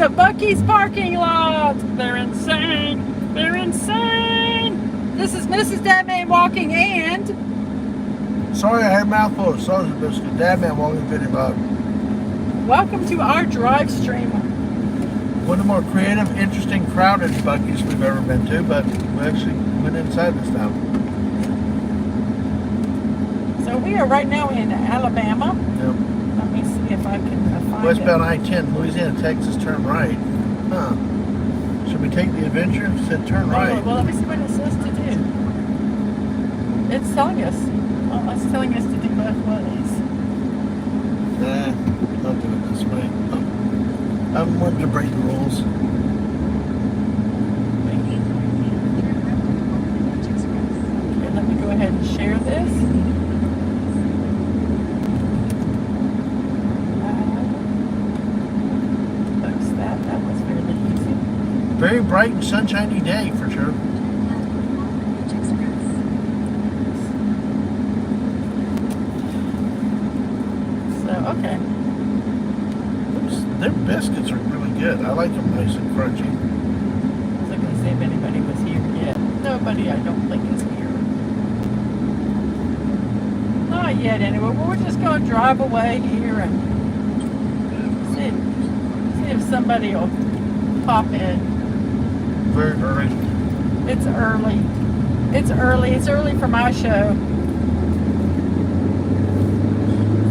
the Buc-ee's parking lot. They're insane. They're insane. This is Mrs. Dadman Walking and... Sorry, I had a mouthful of sausage biscuit. DadmanWalking55. Welcome to our drive stream. One of the more creative, interesting, crowded Buc-ee's we've ever been to, but we actually went inside this time. So we are right now in Alabama. Yep. Let me see if I can find Westbound it. I-10, Louisiana, Texas, turn right. Huh. Should we take the adventure? It said turn right. Well, let me see what it says to do. It's telling us. Well, it's telling us to do both ways. Nah, I'll do it this way. I'm wanting to break the rules. Okay, let me go ahead and share this. Fix that. That was fairly easy. Very bright and sunshiny day for sure. Okay. Their biscuits are really good. I like them nice and crunchy. I was looking to see if anybody was here yet. Nobody, I don't think, is here. Not yet, anyway. We're just going to drive away here and see if somebody will pop in. Very early. It's early. It's early. It's early for my show.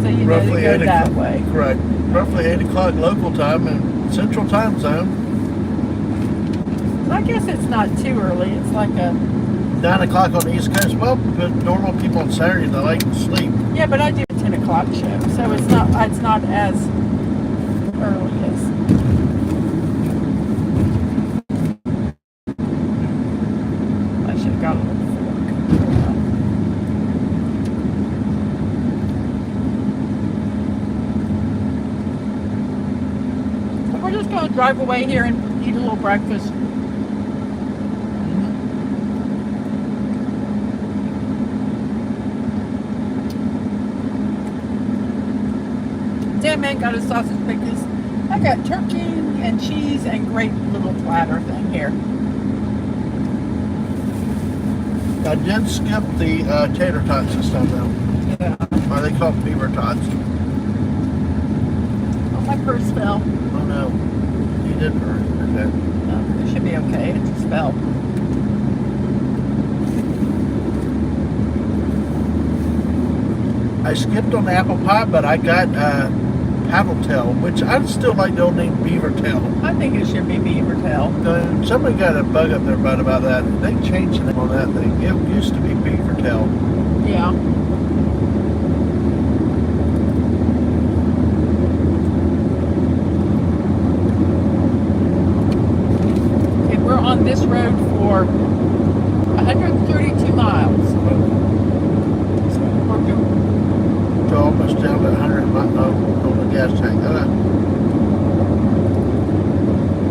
So you know to go that way. Correct. Roughly 8 o'clock local time and Central Time Zone. So I guess it's not too early. It's like a... 9 o'clock on the East Coast. Well, but normal people on Saturday, they like to sleep. Yeah, but I do a 10 o'clock show, so it's not as early as... I should have got a little fork. We're just going to drive away here and eat a little breakfast. Dadman got his sausage biscuits. I got turkey and cheese and great little platter thing here. I did skip the tater tots this time though. Yeah. Or they call them beaver tots. Oh, my purse fell. Oh no. You didn't hurt. Okay. No, it should be okay. It just fell. I skipped on the apple pie, but I got paddle tail, which I'd still like the old name beaver tail. I think it should be beaver tail. Somebody got a bug up their butt about that. They changed the name on that thing. It used to be beaver tail. Yeah. Okay, we're on this road for 132 miles. So we're good. So almost down to 100 on the gas tank.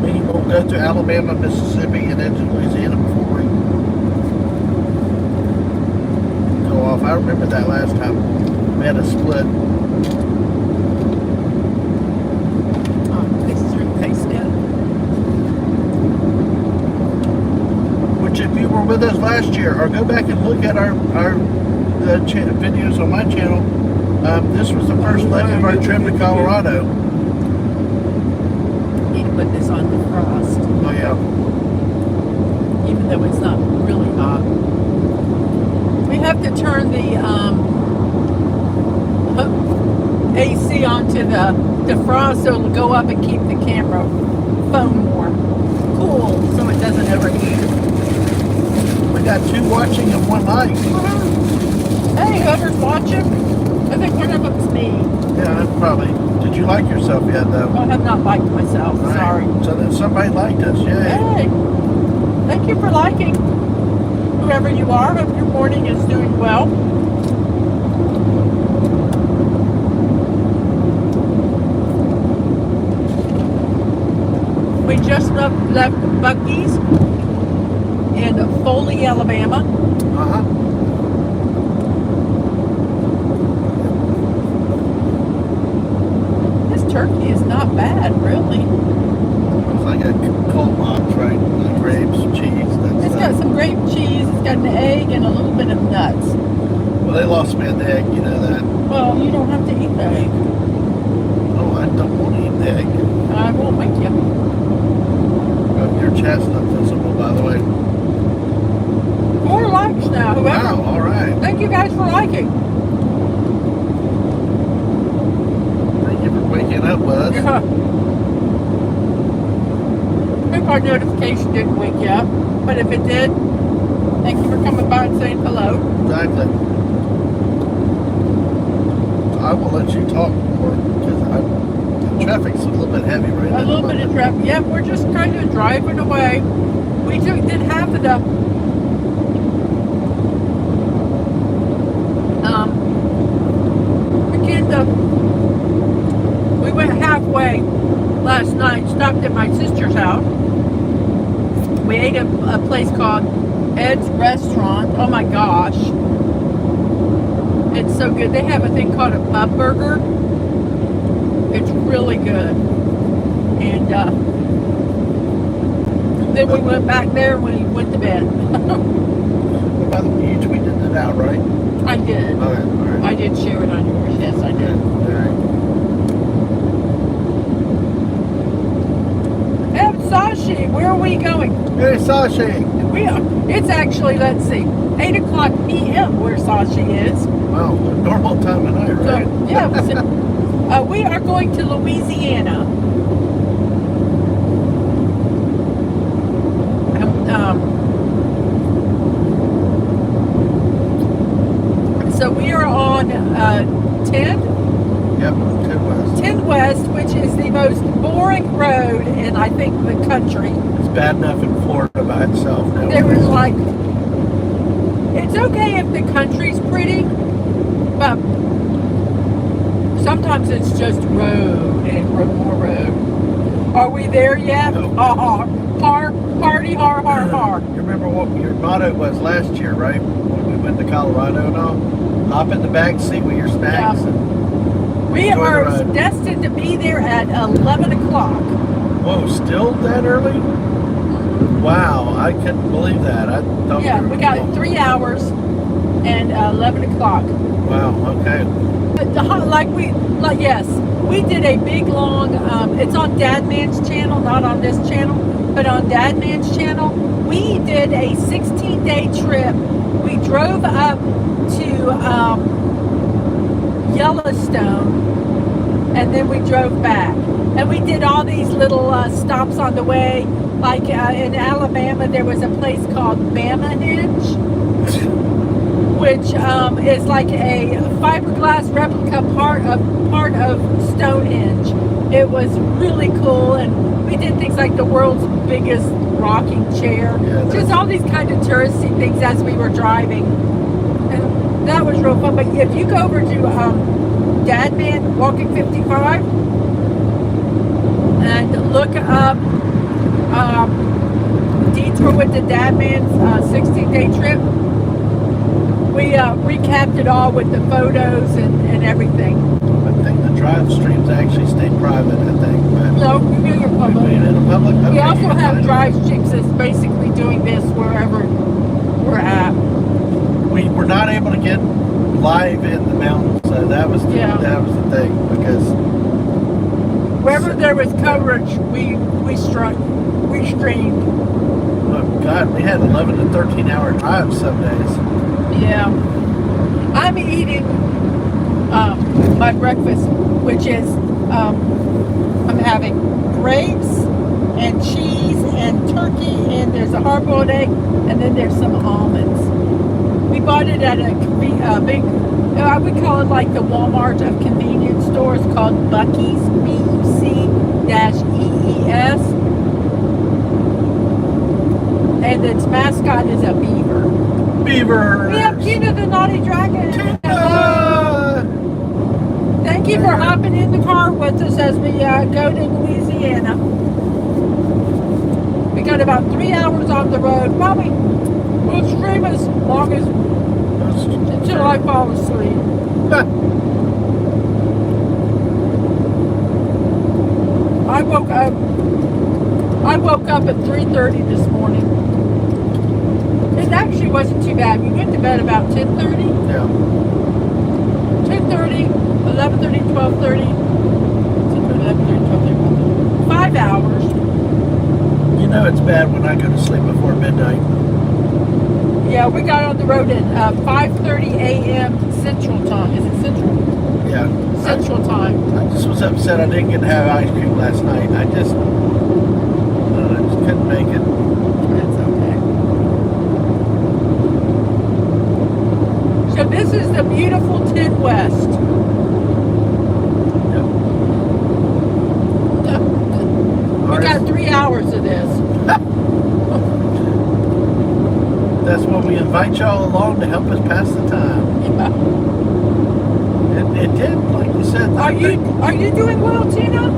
Meaning we'll go to Alabama, Mississippi, and then to Louisiana before we go off. I remember that last time we had a split. Which, if you were with us last year, or go back and look at our videos on my channel. This was the first leg of our trip to Colorado. Need to put this on the frost. Oh yeah. Even though it's not really hot. We have to turn the AC onto the defrost so it'll go up and keep the camera phone warm. Cool, so it doesn't overheat. We got 2 watching and 1 like. Hey, whoever's watching. I think one of them's me. Yeah, that's probably. Did you like yourself yet, though? I have not liked myself. Right. Sorry. So then somebody liked us. Yay. Hey, thank you for liking. Whoever you are, hope your morning is doing well. We just left Buc-ee's in Foley, Alabama. Uh-huh. This turkey is not bad, really. like a cold box, right? Like grapes, cheese, that It's stuff. got some grape cheese, it's got an egg, and a little bit of nuts. Well, they lost me an egg, you know that. Well, you don't have to eat the egg. Oh, I don't want to eat the egg. I won't make you. Oh, your chestnut visible, by the way. 4 likes now, whoever. Wow, all right. Thank you guys for liking. Thank you for waking up with us. Yeah. Hope our notification didn't wake you up, but if it did, thank you for coming by and saying hello. Exactly. I will let you talk more because the traffic's a little bit heavy right now. A little bit of traffic. Yeah, we're just kind of driving away. We did half of the we went halfway last night, stopped at my sister's house. We ate at a place called Ed's Restaurant. Oh my gosh. It's so good. They have a thing called a pub burger. It's really good. And then we went back there and we went to bed. By the way, you tweeted it out, right? I did. Okay, all right. I did share it on yours. Yes, I did. All right. Sashi, where are we going? Hey, Sashi. We are. It's actually, let's see, 8 o'clock p.m. where Sashi is. Wow, normal time of night, right? So, yeah, we are going to Louisiana. So we are on 10? Yep, 10 West. 10 West, which is the most boring road in, I think, the country. It's bad enough in Florida by itself now. There was like, it's okay if the country's pretty, but sometimes it's just road and more road. Are we there yet? No. Party, har. You remember what your motto was last year, right? When we went to Colorado and all? Hop in the back seat with your snacks. Yeah. And We enjoy the are ride. destined to be there at 11 o'clock. Whoa, still that early? Wow, I couldn't believe that. I thought Yeah, were- we got 3 hours and 11 o'clock. Wow, okay. But yes, we did a big long, it's on Dadman's channel, not on this channel, but on Dadman's channel. We did a 16-day trip. We drove up to Yellowstone, and then we drove back. And we did all these little stops on the way. Like in Alabama, there was a place called Bama Hinge, which is like a fiberglass replica part of Stonehenge. It was really cool, and we did things like the world's biggest rocking chair. Yeah, Just all these kind of touristy things as we were driving. And that was real fun. But if you go over to DadmanWalking55 and look up Detour with the Dadman's 16-day trip, we recapped it all with the photos and everything. I think the drive streams actually stay private, I think. But No, we do your we public. made it in public. We Okay, also you can have find it. drive chicks that's basically doing this wherever we're at. We were not able to get live in the mountains, so that was the thing because Wherever there was coverage, we streamed. oh God, we had 11 to 13 hour drives some days. Yeah. I'm eating my breakfast, which is I'm having grapes and cheese and turkey, and there's a hard-boiled egg, and then there's some almonds. We bought it at a big, I would call it like the Walmart of convenience stores, called Buc-ee's, B-U-C-E-E-S. And its mascot is a beaver. Beaver. We have Tina the Naughty Dragon. Thank you for hopping in the car with us as we go to Louisiana. We got about 3 hours on the road. Probably we'll stream as long as until I fall asleep. I woke up. I woke up at 3:30 this morning. It actually wasn't too bad. We went to bed about 10:30. Yeah. 10:30, 11:30, 12:30. 11:30, 12:30. 5 hours. You know it's bad when I go to sleep before midnight. Yeah, we got on the road at 5:30 a.m. Central Time. Is it Central? Yeah. Central Time. I just was upset I didn't get to have ice cream last night. I just couldn't make it. That's okay. So this is the beautiful 10 West. We got 3 hours of this. That's when we invite y'all along to help us pass the time. Yeah. It did, like you said. Are you doing well, Tina?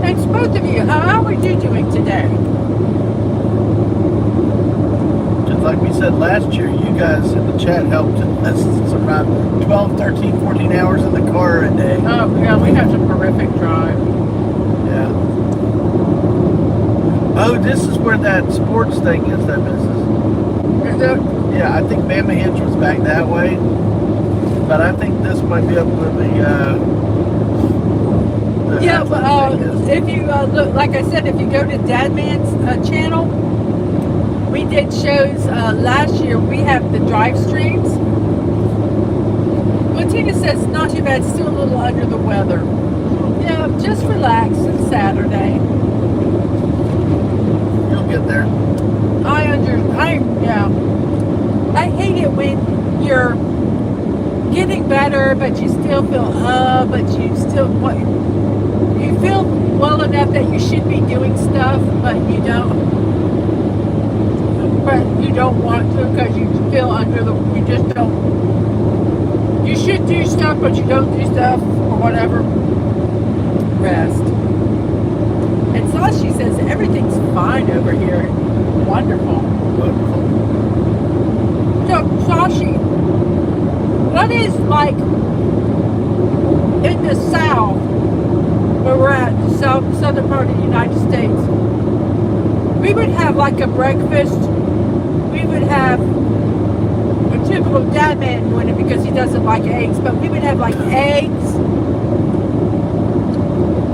Thanks, both of you. How are you doing today? Just like we said last year, you guys in the chat helped us survive 12, 13, 14 hours in the car a day. Oh, yeah, we have some horrific drive. Yeah. Oh, this is where that sports thing is, that Mrs. Is it? Yeah, I think Bama Hinge was back that way. But I think this might be up where the Yeah, thing is. if you look, like I said, if you go to Dadman's channel, we did shows last year. We have the drive streams. Well, Tina says not too bad, still a little under the weather. Yeah, just relax. It's Saturday. You'll get there. I hate it when you're getting better, but you still feel but you feel well enough that you should be doing stuff, but you don't. But you don't want to because you feel you just don't. You should do stuff, but you don't do stuff or whatever. Rest. And Sashi says everything's fine over here. Wonderful. So, Sashi, what is like in the South, where we're at, the southern part of the United States? We would have like a breakfast. We would have a typical Dadman doing it because he doesn't like eggs, but we would have like eggs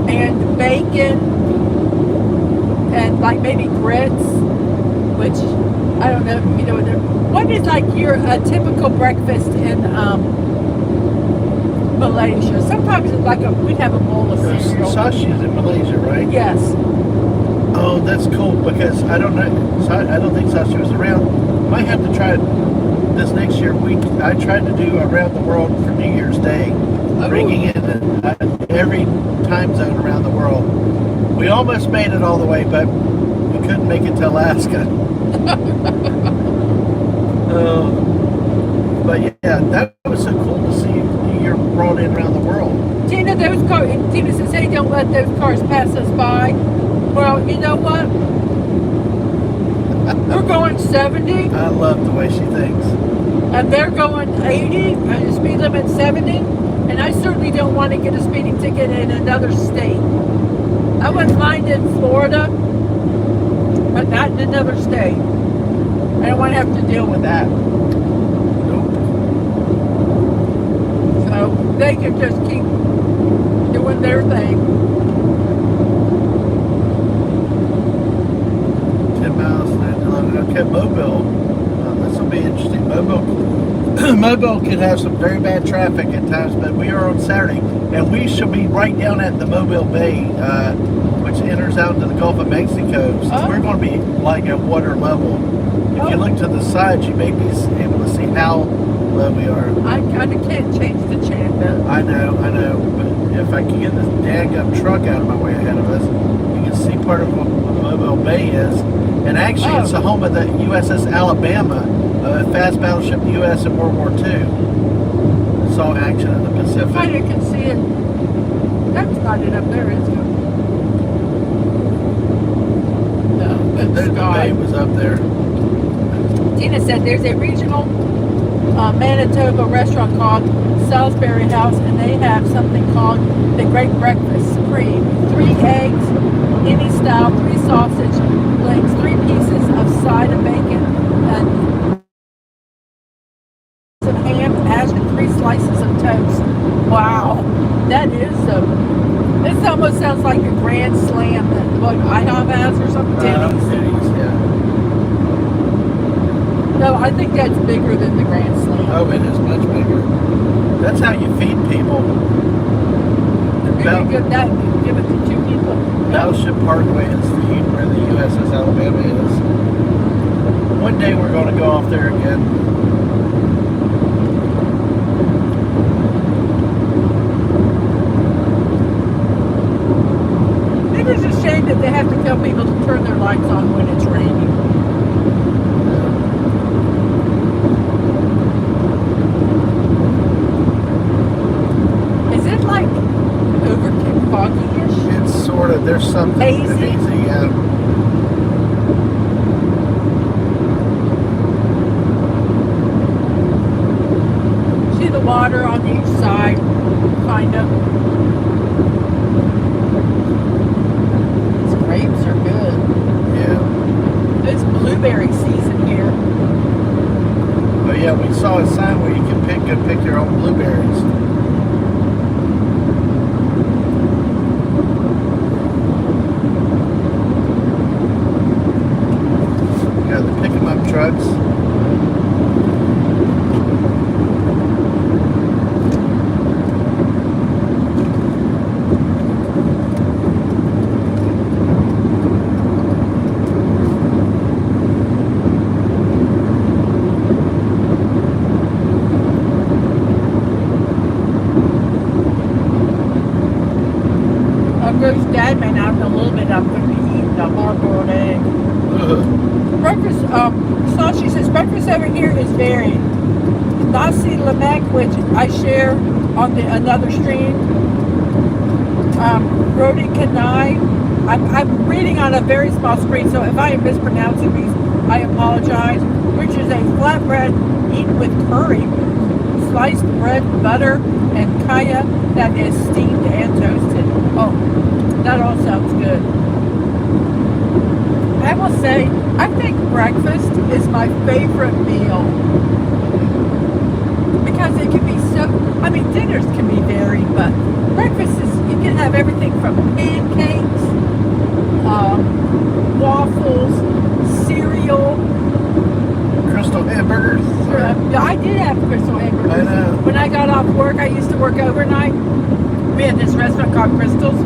and bacon and like maybe grits, which I don't know if you know what they're. What is like a typical breakfast in Malaysia? Sometimes it's like we'd have a bowl of cereal. Sashi is in Malaysia, right? Yes. Oh, that's cool because I don't know. I don't think Sashi was around. Might have to try it this next year. I tried to do around the world for New Year's Day, bringing in every time zone around the world. We almost made it all the way, but we couldn't make it to Alaska. But yeah, that was so cool to see you're brought in around the world. Tina says, hey, don't let those cars pass us by. Well, you know what? We're going 70. I love the way she thinks. And they're going 80, and the speed limit 70. And I certainly don't want to get a speeding ticket in another state. I wouldn't mind in Florida, but not in another state. I don't want to have to deal with that. Nope. So they can just keep doing their thing. 10 miles, 911. Okay, Mobile. This will be interesting. Mobile can have some very bad traffic at times, but we are on Saturday, and we shall be right down at the Mobile Bay, which enters out into the Gulf of Mexico. So we're going to be like at water level. If you look to the side, you may be able to see how low we are. I kind of can't change the channel. I know. But if I can get this dang-up truck out of my way ahead of us, you can see part of what the Mobile Bay is. And actually, it's the home of the USS Alabama, a fast battleship U.S. in World War II. Saw action in the Pacific. I can see it. That's not it up there, is it? No, The bay was up there. Tina said there's a regional Manitoba restaurant called Salisbury House, and they have something called the Great Breakfast Supreme. 3 eggs, any style, 3 sausage links, 3 pieces of side of bacon, and some ham, hash, and 3 slices of toast. Wow, that is this almost sounds like a grand slam that what IHOP has or something. Denny's. Denny's, yeah. No, I think that's bigger than the grand slam. Oh, it is much bigger. That's how you feed people. You can give that, give it to 2 people. Battleship Parkway is where the USS Alabama is. One day we're going to go off there again. It's a shame that they have to tell people to turn their lights on when it's raining. Is it like overcast foggy-ish? It's sort of, there's something Hazy. yeah. See the water on each side, kind of. Grapes are good. Yeah. It's blueberry season here. But yeah, we saw a sign where you can go pick your own blueberries. Yeah, the pick 'em up trucks. Dadman, out in a little bit, I'm going to be eating a hard-boiled egg. Breakfast, Sashi says, breakfast over here is varied. Nasi lemak, which I share on another stream. Roti canai. I'm reading on a very small screen, so if I am mispronouncing these, I apologize. Which is a flatbread eaten with curry, sliced bread, butter, and kaya that is steamed and toasted. Oh, that all sounds good. I will say, I think breakfast is my favorite meal. Because it can be so, I mean, dinners can be varied, but breakfast is, you can have everything from pancakes, waffles, cereal. Crystal hamburgers. I did have crystal hamburgers. I know. When I got off work, I used to work overnight. We had this restaurant called Crystals,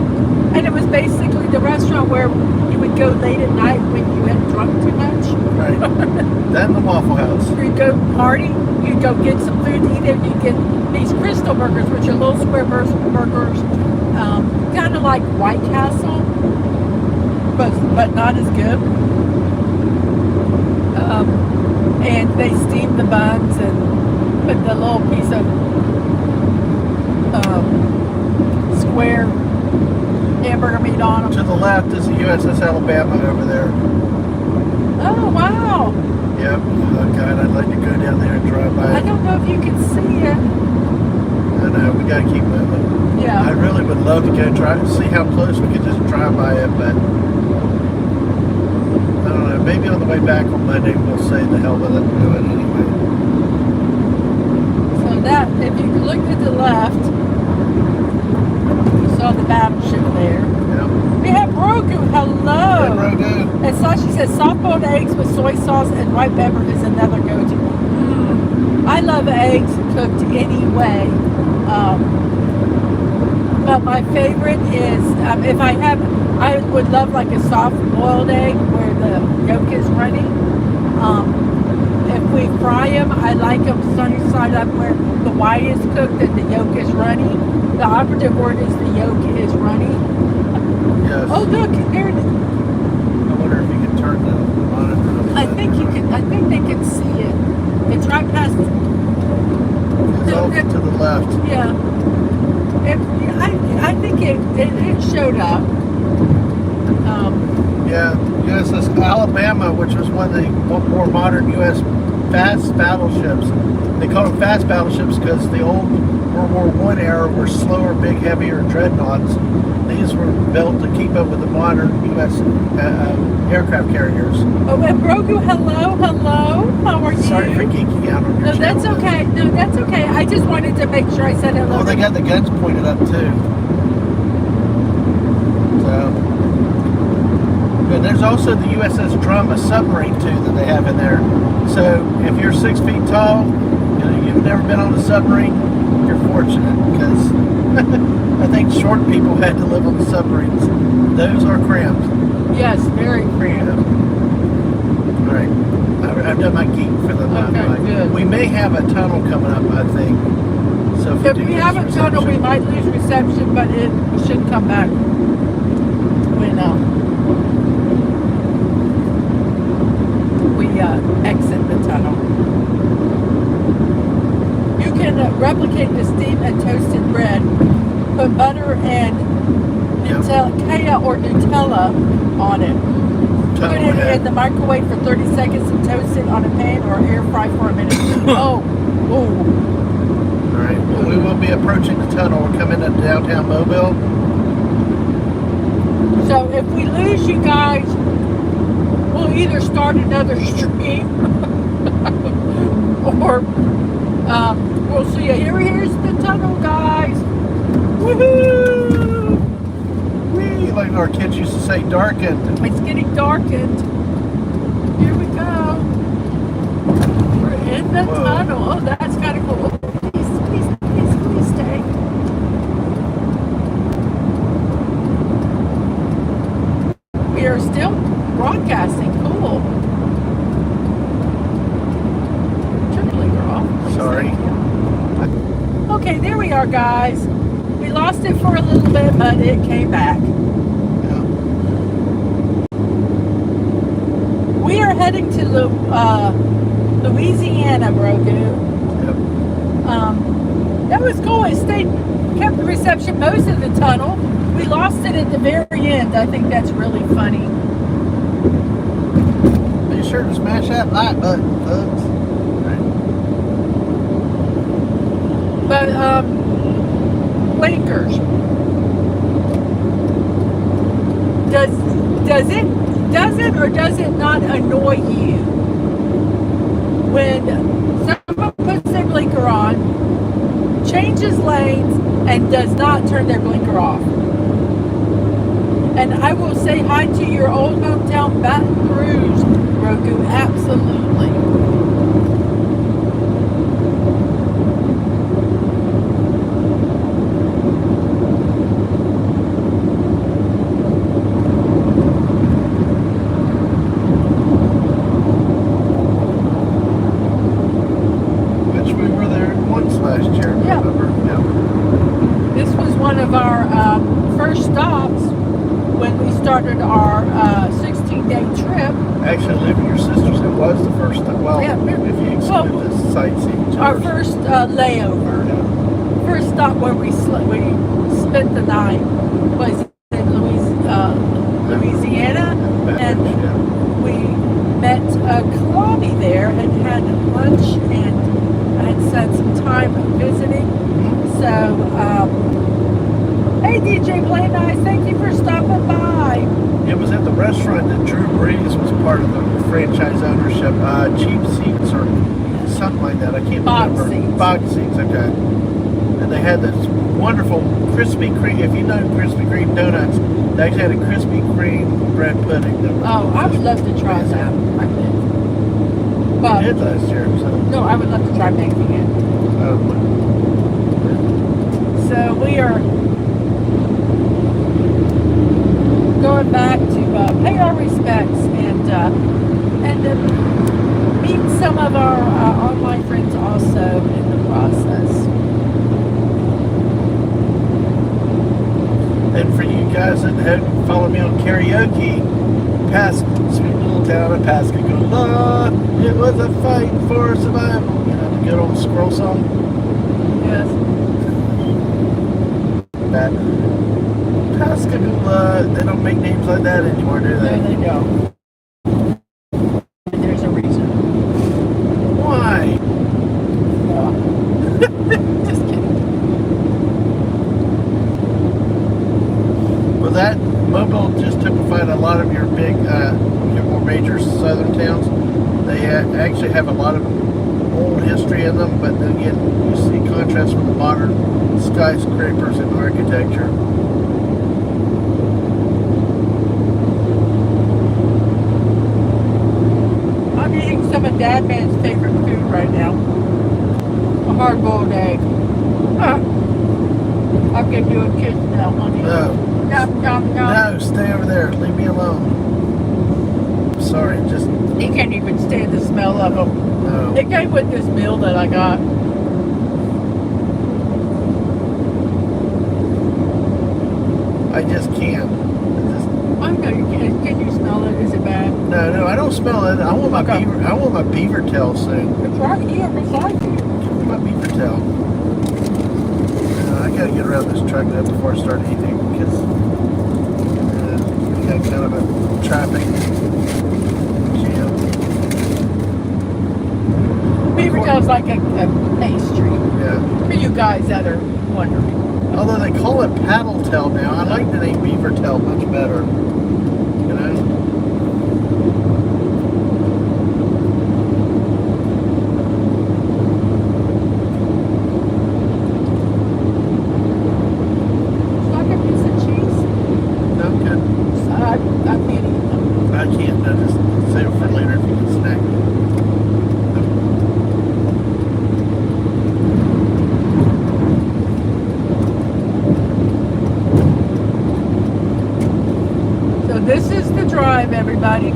and it was basically the restaurant where you would go late at night when you had drunk too much. Right. Then the Waffle House. You'd go party, you'd go get some food to eat, and you'd get these Crystal burgers, which are little square burgers, kind of like White Castle, but not as good. And they steam the buns and put the little piece of square hamburger meat on them. To the left is the USS Alabama over there. Oh, wow. Yep. Oh, God, I'd like to go down there and drive by I it. don't know if you can see it. I know, we got to keep moving. Yeah. I really would love to go see how close we could just drive by it, but I don't know. Maybe on the way back on Monday we'll say the hell with it and do it anyway. So that, if you looked at the left, you saw the battleship there. Yep. We have Rogu. Hello. Hey, Rogu. And Sashi says soft-boiled eggs with soy sauce and white pepper is another go-to. I love eggs cooked any way. But my favorite is, if I would love like a soft-boiled egg where the yolk is runny. If we fry them, I like them sunny side up where the white is cooked and the yolk is runny. The operative word is the yolk is runny. Yes. Oh, look, there it is. I wonder if you can turn the monitor up. I think you can. I think they can see it. It's right past. It's off to the left. Yeah. I think it showed up. Yeah, USS Alabama, which was one of the more modern U.S. fast battleships. They call them fast battleships because the old World War I era were slower, big, heavier dreadnoughts. These were built to keep up with the modern U.S. Aircraft carriers. Oh, and Brogu, hello. How are you? Sorry for geeking out on your No, that's channel. okay. No, that's okay. I just wanted to make sure I said hello. Oh, they got the guns pointed up too. So, but there's also the USS Drum, a submarine too that they have in there. So if you're 6 feet tall, you know, you've never been on a submarine, you're fortunate because I think short people had to live on the submarines. Those are cramped. Yes, very cramped. All right, I've done my geek for the night. Okay, good. We may have a tunnel coming up, I think. So If do we lose have a tunnel, we reception- might lose reception, but it should come back when we exit the tunnel. You can replicate the steamed and toasted bread. Put butter and Nutella or Nutella on it. Put it in the microwave for 30 seconds and toast it on a pan or air fry for a minute. Oh. All right. Well, we will be approaching the tunnel. We're coming into downtown Mobile. So if we lose you guys, we'll either start another stream or we'll see you. Here's the tunnel, guys. Woohoo! Whee! Like our kids used to say, darkened. It's getting darkened. Here we go. We're in the Whoa. tunnel. Oh, that's kind of cool. Please stay. We are still broadcasting. Cool. Turn the lever off, please. Sorry. Okay, there we are, guys. We lost it for a little bit, but it came back. Yeah. We are heading to Louisiana, Brogu. Yep. That was cool. It kept the reception most of the tunnel. We lost it at the very end. I think that's really funny. Be sure to smash that like button, folks. All right. But blinkers. Does it or does it not annoy you when someone puts their blinker on, changes lanes, and does not turn their blinker off? And I will say hi to your old hometown, Baton Rouge, Roku. Absolutely. Which we were there once last year, Yeah. remember? Yep. This was one of our first stops when we started our 16-day trip. Actually, living your sister's, it was the first time. Well, Yeah. if you exclude the sightseeing Our tours. first layover. Yeah. First stop where we spent the night was in Louisiana, and Yeah. we met Kalani there and had lunch and had spent some time visiting. So, hey DJ Play Nice, thank you for stopping by. It was at the restaurant that Drew Brees was part of the franchise ownership. Cheap Seats or something like that. I can't Box remember. Seats. Box Seats, okay. And they had this wonderful Krispy Kreme. If you know Krispy Kreme donuts, they actually had a Krispy Kreme bread pudding. That was Oh, I would love to try amazing. that. I did. We But, did last year, so. no, I would love to try making it. So we are going back to pay our respects and meet some of our online friends also in the process. And for you guys that hadn't followed me on karaoke, sweet little town of Pascagoula, it was a fight for survival. You know, the good old squirrel song. Yes. That Pascagoula, they don't make names like that anymore, do they? No, they don't. And there's a reason. Why? Yeah. Just kidding. Mobile just typified a lot of your big, your more major southern towns. They actually have a lot of old history in them, but then again, you see contrast with the modern skyscrapers and architecture. I'm eating some of Dadman's favorite food right now. A hard-boiled egg. I'll give you a kiss now, honey. No. Yum, yum, yum. No, stay over there. Leave me alone. Sorry, just... He can't even stand the smell of them. No. It came with this meal that I got. I just can't. I know you can't. Can you smell it? Is it bad? No, I don't smell it. I want my Okay. beaver. I want my beaver tail soon. It's right here beside you. Give me my beaver tail. I gotta get around this truck now before I start eating because we got kind of a traffic jam. Beaver tail's like a pastry. Yeah. For you guys that are wondering. Although they call it paddle tail now, I like the name beaver tail much better. You know. I can't. I just save it for later if you can snack. So this is the drive, everybody.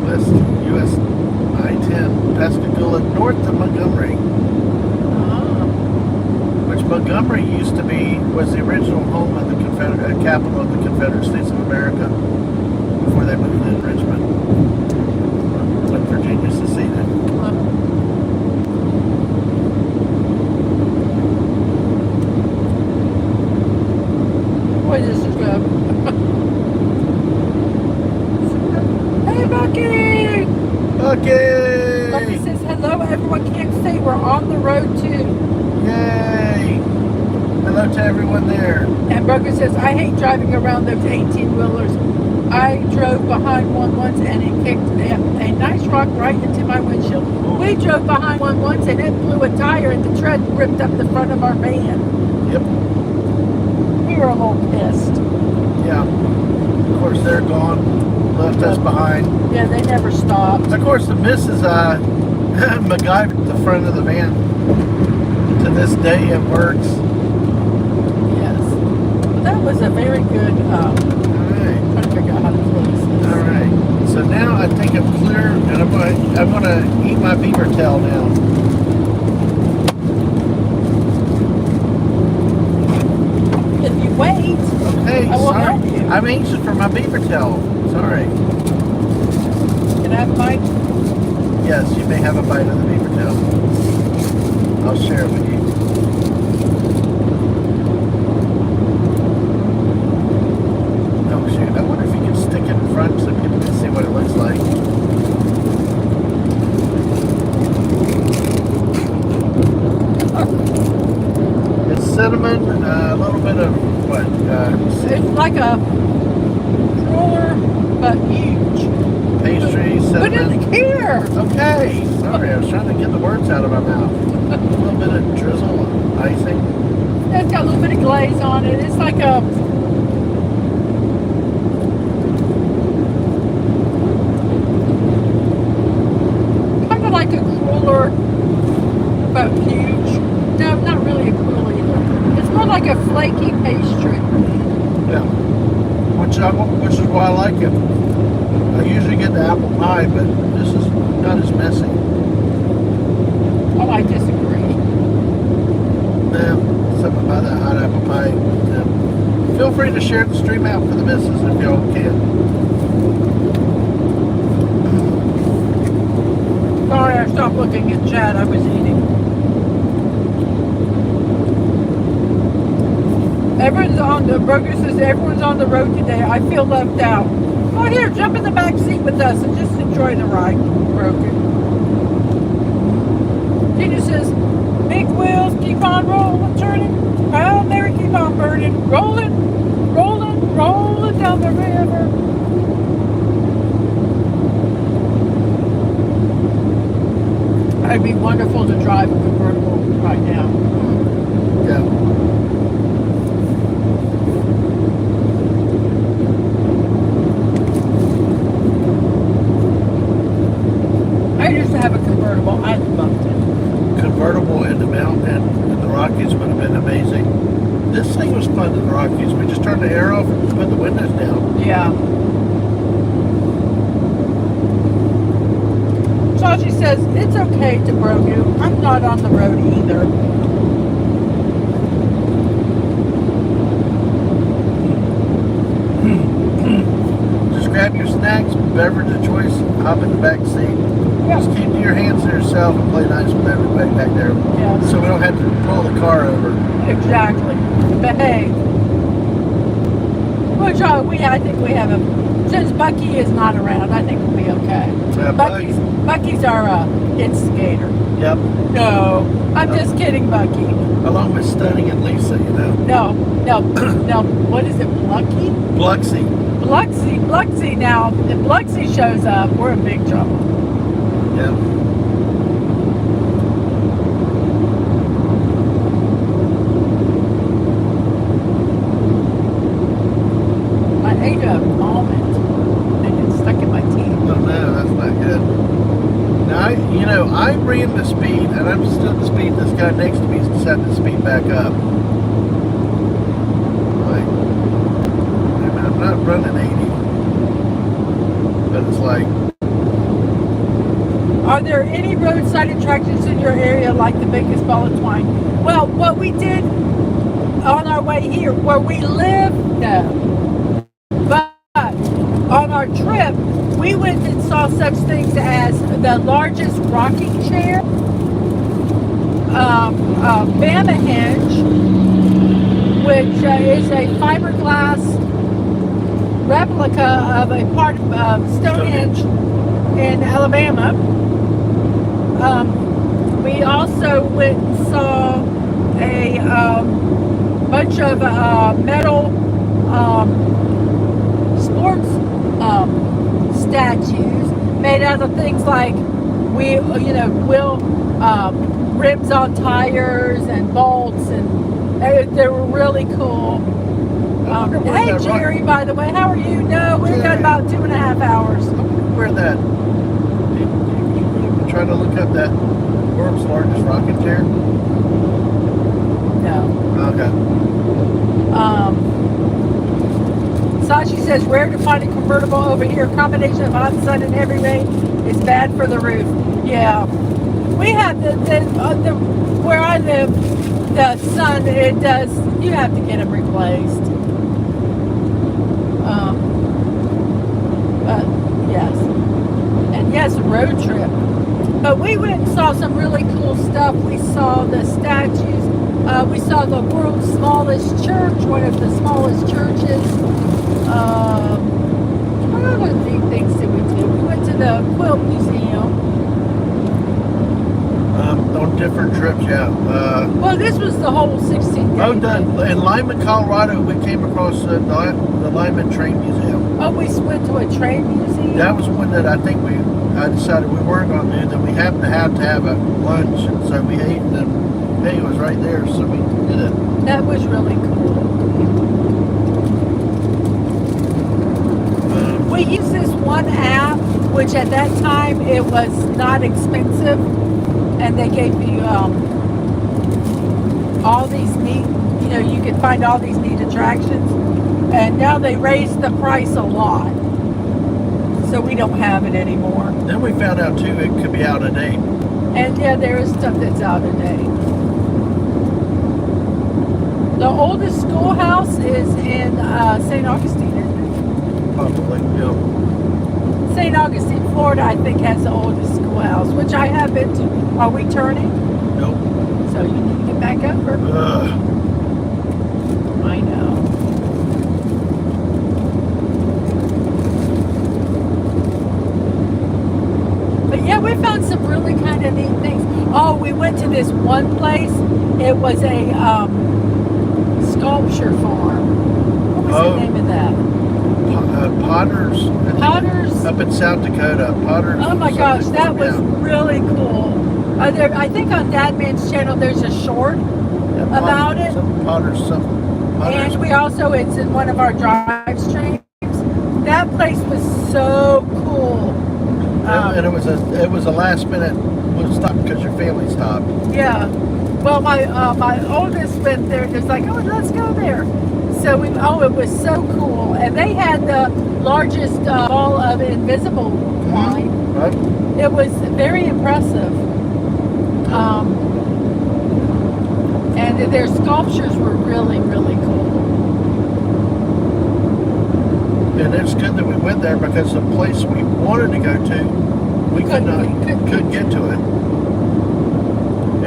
West US I-10, Pascagoula, north of Montgomery. Which Montgomery used to be, was the original home of the capital of the Confederate States of America before they moved in Richmond when Virginia seceded. Boy, this is good. Hey, Bucky! Bucky Okay! says, hello, everyone can't say we're on the road too. Yay! Hello to everyone there. And Burger says, I hate driving around those 18-wheelers. I drove behind one once and it kicked a nice rock right into my windshield. We drove behind one once and it blew a tire and the tread ripped up the front of our van. Yep. We were a little pissed. Yeah. Of course, they're gone. Left us behind. Yeah, they never stopped. Of course, the Mrs. MacGyvered the front of the van. To this day, it works. Yes. Well, that was a very good, All right. trying to figure out how to close this. All right. So now I think I'm clear, and I'm gonna eat my beaver tail now. If you wait, Okay. I will Sorry. help you. I'm anxious for my beaver tail. Sorry. Can I have a bite? Yes, you may have a bite of the beaver tail. I'll share it with you. Oh shoot! I wonder if you can stick it in front so people can see what it looks like. It's cinnamon, a little bit of what? It's like a cruller, but huge. Pastry, Put cinnamon. it here. Okay. Sorry, I was trying to get the words out of my mouth. A little bit of drizzle, icing. It's got a little bit of glaze on it. It's like a kind of like a cruller, but huge. No, not really a cruller either. It's more like a flaky pastry. Yeah. Which is why I like it. I usually get the apple pie, but this is not as messy. Oh, I disagree. Yeah, something about that hot apple pie. Yeah. Feel free to share the stream out for the missus if y'all can. Sorry, I stopped looking at chat. I was eating. Everyone's on the burger says everyone's on the road today. I feel left out. Oh, here, jump in the back seat with us and just enjoy the ride, Broken. Tina says, Big wheels keep on rolling, turning. Proud Mary keep on burning. Rolling, rolling, rolling down the river. It'd be wonderful to drive a convertible right now. Yeah. I used to have a convertible. I loved it. Convertible in the mountain in the Rockies would have been amazing. This thing was fun in the Rockies. We just turned the air off and put the windows down. Yeah. So she says, it's okay to bro you. I'm not on the road either. Just grab your snacks, beverage of choice, hop in the back seat. Yeah. Just keep your hands to yourself and play nice with everybody back there. Yeah. So we don't have to pull the car over. Exactly. Behave. Which I think we have a, since Bucky is not around, I think we'll be okay. Bucky's our instigator. Yep. No, I'm just kidding, Bucky. Along with Stunning and Lisa, you know. No. What is it, Plucky? Bluxy. Bluxy. Now, if Bluxy shows up, we're in big trouble. Yep. I ate a almond and it's stuck in my teeth. Oh no, that's not good. Now, I ran the speed, and I'm still at the speed. This guy next to me is decided to speed back up. Like, I'm not running 80, but it's like. Are there any roadside attractions in your area like the biggest ball of twine? Well, what we did on our way here, where we live, no. But on our trip, we went and saw such things as the largest rocking chair, Bama Hinge, which is a fiberglass replica of a part of Stonehenge in Alabama. We also went and saw a bunch of metal sports statues made out of things like wheel rims on tires and bolts, and they were really cool. Hey Jerry, by the way, how are you? No, we've got about 2.5 hours. Where that? You trying to look up that world's largest rocking chair? No. Okay. Sashi says, rare to find a convertible over here. Combination of hot sun and heavy rain is bad for the roof. Yeah. We have the where I live, the sun, it does, you have to get them replaced. But yes. And yes, a road trip. But we went and saw some really cool stuff. We saw the statues. We saw the world's smallest church, one of the smallest churches. What other neat things did we do? We went to the Quilt Museum. On different trips, yeah. Well, this was the whole 16 days. Oh, done. In Lyman, Colorado, we came across the Lyman Train Museum. Oh, we went to a train museum? That was one that I think I decided we weren't going to do. Then we happened to have a lunch, and so we ate, and then hey, it was right there, so we did it. That was really cool. We used this one app, which at that time it was not expensive, and they gave you all these neat, you could find all these neat attractions, and now they raised the price a lot, so we don't have it anymore. Then we found out too it could be out of date. And yeah, there is stuff that's out of date. The oldest schoolhouse is in St. Augustine, isn't it? Possibly, yeah. St. Augustine, Florida, I think, has the oldest schoolhouse, which I have been to. Are we turning? Nope. So you need to get back over. I know. But yeah, we found some really kind of neat things. Oh, we went to this this one place, it was a sculpture farm. What was the name of that? Potters. Potters. Up in South Dakota. Potters. Oh my gosh, that was really cool. I think on Dadman's channel there's a short about it. Potters. And we also, it's in one of our drive streams. That place was so cool. And it was a last minute. We'll stop because your family stopped. Yeah. Well, my oldest went there. Just like, oh, let's go there. So it was so cool. And they had the largest ball of invisible line. Right. It was very impressive. And their sculptures were really, really cool. And it's good that we went there because the place we wanted to go to, we couldn't get to it.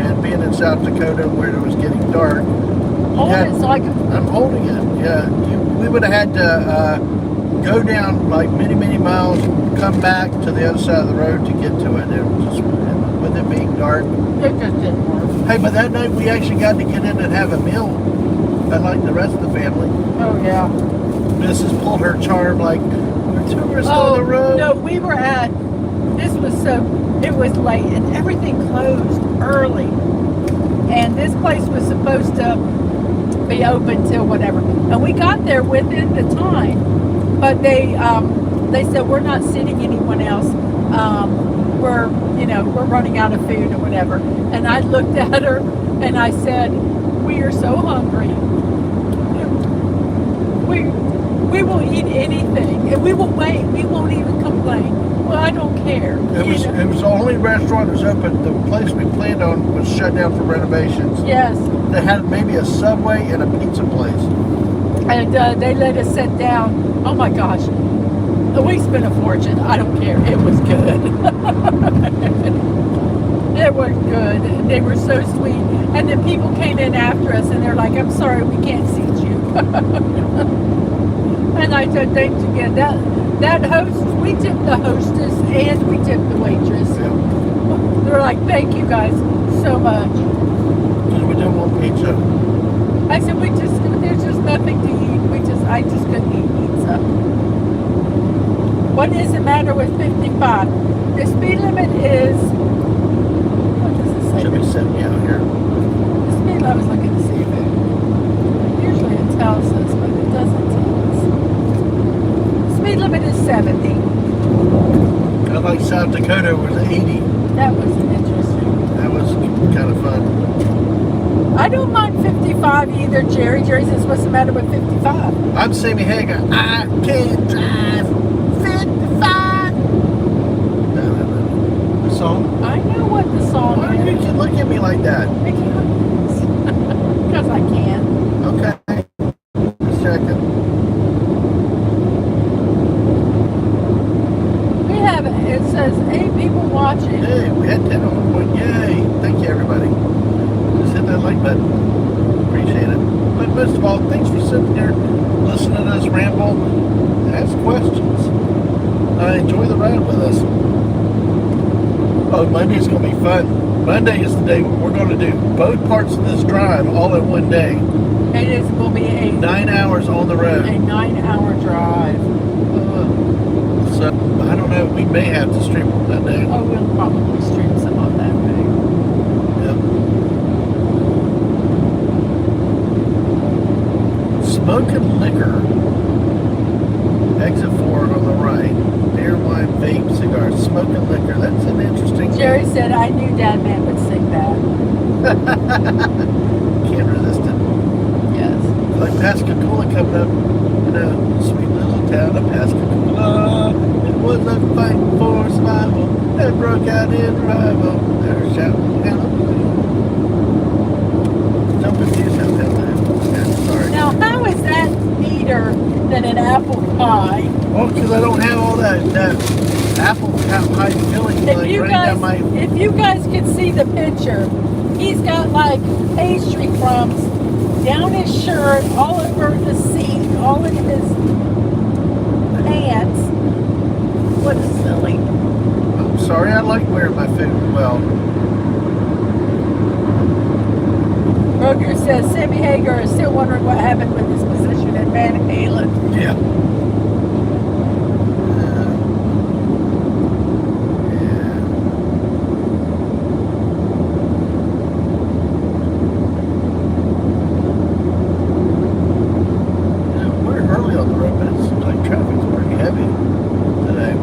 And being in South Dakota where it was getting dark, I'm holding it. Yeah, we would have had to go down like many miles, come back to the other side of the road to get to it. It was just, with it being dark. It just didn't work. Hey, but that night we actually got to get in and have a meal, unlike the rest of the family. Oh yeah. Mrs. pulled her charm like, we're tourists on the road. No, it was late and everything closed early. And this place was supposed to be open till whatever. And we got there within the time. But they said, we're not sitting anyone else. We're running out of food or whatever. And I looked at her and I said, we are so hungry. We will eat anything, and we will wait. We won't even complain. Well, I don't care. It was the only restaurant that was open. The place we planned on was shut down for renovations. Yes. They had maybe a Subway and a pizza place. And they let us sit down. Oh my gosh. We spent a fortune. I don't care. It was good. It was good. They were so sweet. And the people came in after us, and they're like, I'm sorry, we can't seat you. And I said, thanks again. That host, we tipped the hostess and we tipped the waitress. Yeah. They're like, thank you guys so much. We didn't want pizza. I said, there's just nothing to eat. I just couldn't eat pizza. What is the matter with 55? The speed limit is, what does it say? Should be 70 out here. The speed, I was looking to see if usually it tells us, but it doesn't tell us. Speed limit is 70. I like South Dakota was 80. That was interesting. That was kind of fun. I don't mind 55 either, Jerry. Jerry says, what's the matter with 55? I'm Sammy Hager. I can't drive 55. No. The song? I know what the song Why is. you can look at me like that? Because I can. Okay. Just checking. It says 8 people watching. Hey, we had 10 on 1 point. Yay. Thank you, everybody. Just hit that like button. Appreciate it. But most of all, thanks for sitting there, listening to us ramble, ask questions. Enjoy the ride with us. Oh, Monday's going to be fun. Monday is the day we're going to do both parts of this drive all in one day. It will be 9 hours on the road. A 9-hour drive. So, I don't know, we may have to stream on that day. Oh, we'll probably stream some on that day. Yep. Smoking liquor. Exit 4 on the right. Beer, wine, vape, cigars. Smoking liquor. That's an interesting Jerry said, I knew Dadman would sing that. Can't resist it. Yes. Like Pascagoula coming up. You know, sweet little town of Pascagoula. It was a fight for survival that broke out in rival. They're shouting hallelujah. Don't confuse hallelujah. Yeah, sorry. Now, how is that neater than an apple pie? Well, because I don't have all that apple pie filling like right down my... If you guys could see the picture, he's got like pastry crumbs down his shirt, all over the seat, all in his pants. What a silly. I'm sorry, I like wearing my food well. Roger says Sammy Hagar is still wondering what happened with his position at Van Halen. Yeah. We're early on the road, but it seems like traffic's pretty heavy today.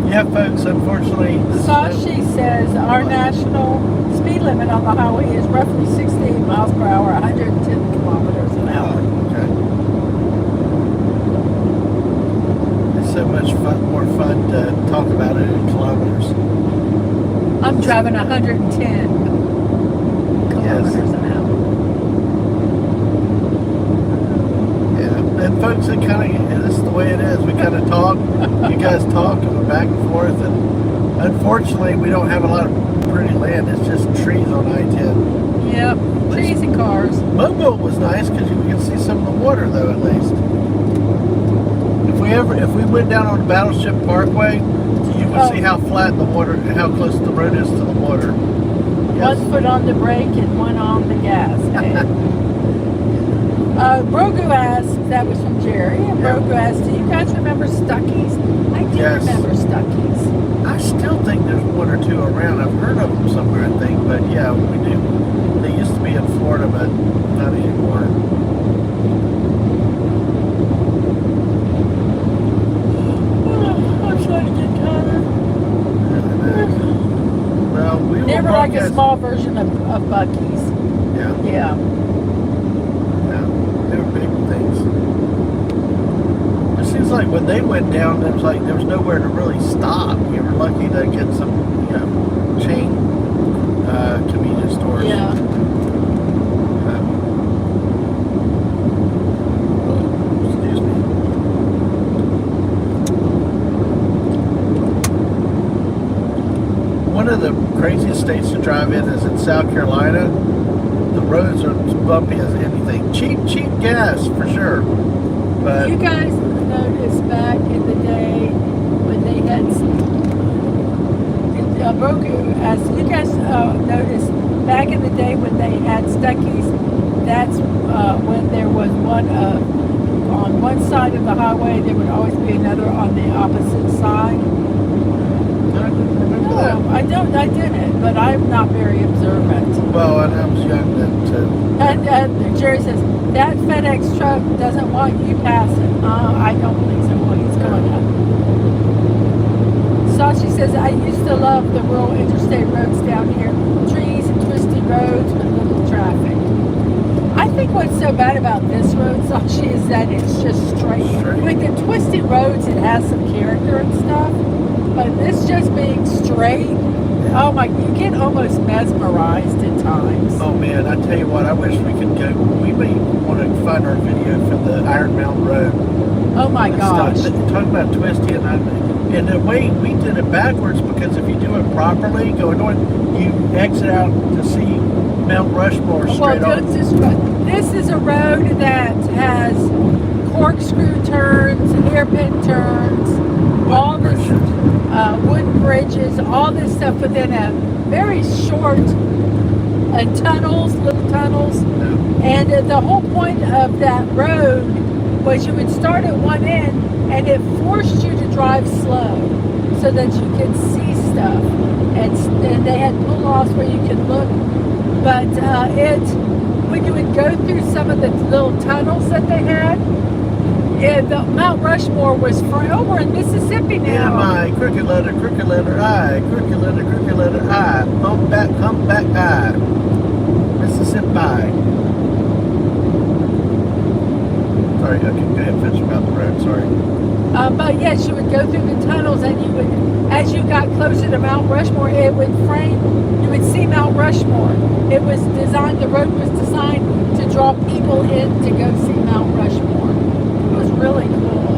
Yeah, folks, unfortunately, Sashi says our national speed limit on the highway is roughly 68 miles per hour, 110 kilometers an hour. Okay. It's so much more fun to talk about it in kilometers. I'm driving 110 kilometers an hour. Yeah, and folks, it kind of, this is the way it is. We kind of talk, you guys talk, and we're back and forth, and unfortunately, we don't have a lot of pretty land. It's just trees on I-10. Yep, trees and cars. Mobile was nice because you can see some of the water, though, at least. If we went down on the Battleship Parkway, you would see how flat the water, how close the road is to the water. Yes. 1 foot on the brake and 1 on the gas. Brogu asks, that was from Jerry, and Brogu asks, do you guys remember Stuckey's? I do Yes. remember Stuckey's. I still think there's 1 or 2 around. I've heard of them somewhere, I think, but yeah, we do. They used to be in Florida, but not anymore. I'm trying to get tired. Well, we will Never like a broadcast- small version of Buc-ee's. Yeah, Yeah. yeah, they were big things. It seems like when they went down, there was nowhere to really stop. We were lucky to get some, chain convenience stores. Yeah. Excuse me. One of the craziest states to drive in is in South Carolina. The roads are as bumpy as anything. Cheap gas for sure. But You guys noticed back in the day when they had Brogu as you guys noticed back in the day when they had Stuckey's, that's when there was one on one side of the highway, there would always be another on the opposite side. I didn't remember that. No, I didn't, but I'm not very observant. Well, and I was young then too. And Jerry says, that FedEx truck doesn't want you passing. I don't think so. Well, he's going up. Sashi says, I used to love the rural interstate roads down here. Trees and twisty roads with little traffic. I think what's so bad about this road, Sashi, is that it's just straight. With the twisty roads, it has some character and stuff. But this just being straight, oh my, you get almost mesmerized at times. Oh man, I tell you what, I wish we could go. We may want to find our video for the Iron Mountain Road. Oh my gosh. Talking about twisty, and the way we did it backwards, because if you do it properly, going north, you exit out to see Mount Rushmore straight on. This is a road that has corkscrew turns, hairpin turns, all this wooden bridges, all this stuff within a very short tunnels, little tunnels. And the whole point of that road was you would start at one end and it forced you to drive slow so that you could see stuff. And they had pull-offs where you could look. But when you would go through some of the little tunnels that they had, the Mount Rushmore was over in Mississippi now. M-I, crooked letter I, crooked letter I, humpback I, Mississippi. Sorry, I can go ahead and finish about the road, sorry. But yes, you would go through the tunnels and you would, as you got closer to Mount Rushmore, it would frame, you would see Mount Rushmore. It was designed, the road was designed to draw people in to go see Mount Rushmore. It was really cool.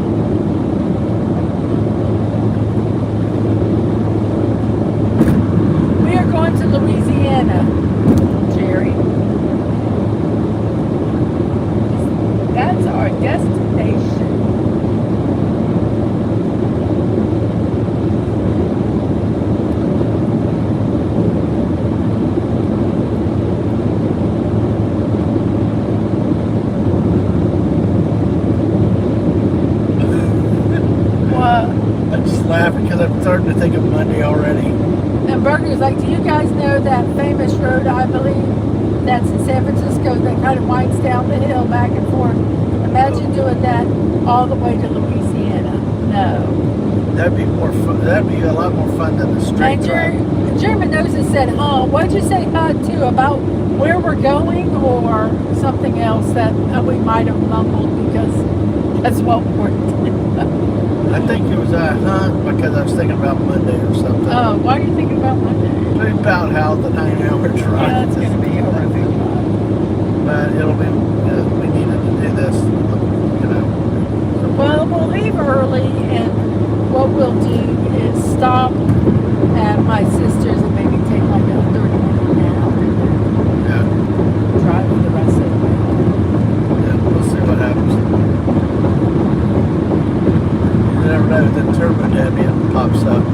because I'm starting to think of Monday already. And Burger's like, do you guys know that famous road, I believe, that's in San Francisco that kind of winds down the hill back and forth? Imagine doing that all the way to Louisiana. No. That'd be more fun. That'd be a lot more fun than the straight And drive. German Noses said, huh? What'd you say, huh, too? About where we're going or something else that we might have mumbled because that's what we're doing. I think it was because I was thinking about Monday or something. Oh, why are you thinking about Monday? About how the 9-hour drive. Yeah, it's going to be horrific. But it'll be, we needed to do this, Well, we'll leave early, and what we'll do is stop at my sister's and maybe take like a 30-minute nap Yeah. and drive for the rest of the way. Yeah, we'll see what happens. You never know, the turbo Debian pops up.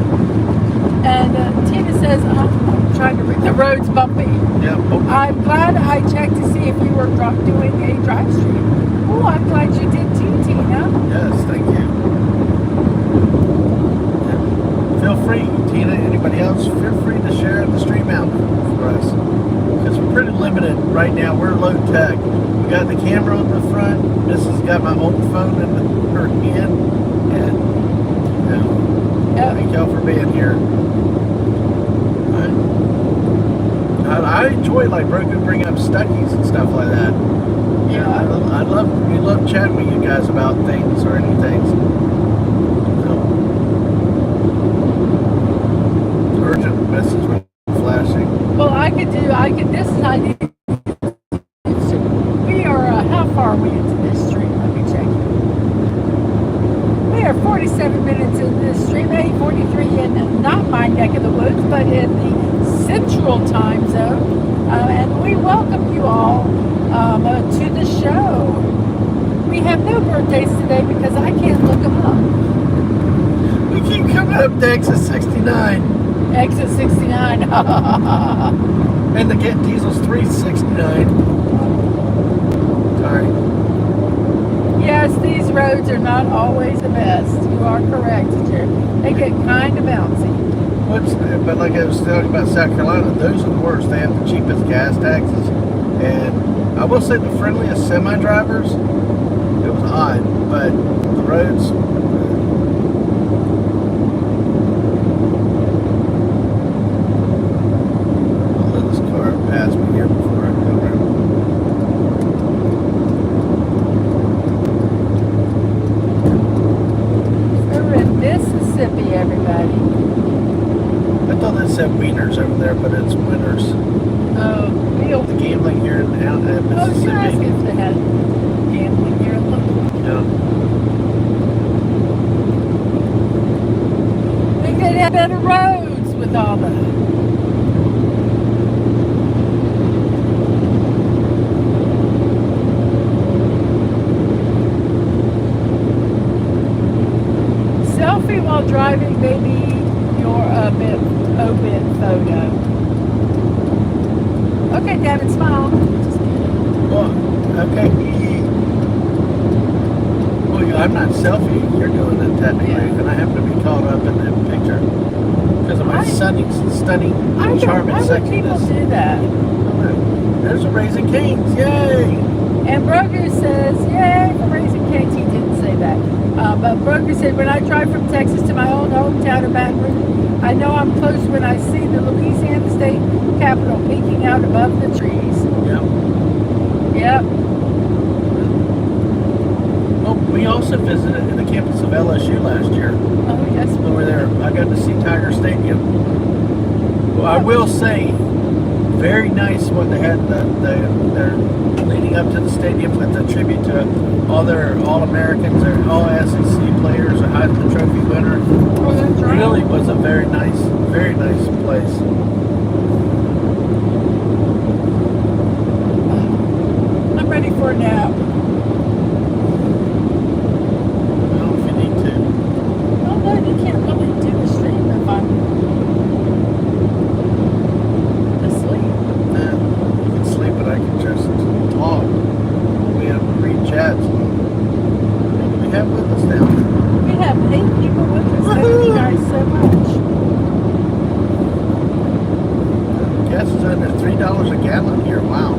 And Tina says, I'm trying to read, the road's bumpy. Yeah. I'm glad I checked to see if you were doing a drive stream. Oh, I'm glad you did too, Tina. Yes, thank you. Yeah. Feel free, Tina, anybody else, feel free to share the stream out for us. Because we're pretty limited right now. We're low tech. We got the camera on the front. This has got my old phone in her hand. And, thank y'all for being here. I enjoy like bring up studies and stuff like that. Yeah. We love chatting with you guys about things or anything. So, urgent message flashing. Well, this is I need. We are, how far are we into this stream? Let me check. We are 47 minutes into this stream, 8:43 in not my neck of the woods, but in the Central Time Zone. And we welcome you all to the show. We have no birthdays today because I can't look them up. We keep coming up to exit 69. Exit 69. And the Get Diesel's 369. Sorry. Yes, these roads are not always the best. You are correct, Jerry. They get kind of bouncy. But like I was talking about South Carolina, those are the worst. They have the cheapest gas taxes. And I will say the friendliest semi-drivers, it was odd, but the roads... I'll let this car pass me here before I go around. We're in Mississippi, everybody. I thought that said Wieners over there, but it's Winners. Oh, The gambling here in Mississippi. I was going to ask if they had gambling here. Yeah. I think they'd have better roads with all the... Selfie while driving, maybe your obit photo. Okay, Devin, smile. Well, okay. Well, I'm not selfie. You're doing it technically, and I happen to be caught up in that picture because of my stunning, Why would people sexiness. do that? There's a Raising Cane's, yay! And Broger says, yay for Raising Cane's. He didn't say that. But Broger said, when I drive from Texas to my own hometown of Baton Rouge, I know I'm close when I see the Louisiana State Capitol peeking out above the trees. Yep. Yep. Well, we also visited the campus of LSU last year. Oh, yes. Over there, I got to see Tiger Stadium. Well, I will say, very nice when they had their leading up to the stadium with a tribute to all their All-Americans, their All-SEC players, a Heisman Trophy winner. Oh, that's right. Really was a very nice place. I'm ready for a nap. Well, if you need to. Oh, no, you can't really do the stream if I'm asleep. You can sleep, but I can just talk. We have to read chats. What do we have with us now? We have 8 people with us. Thank you Woohoo! guys so much. $3 a gallon here. Wow.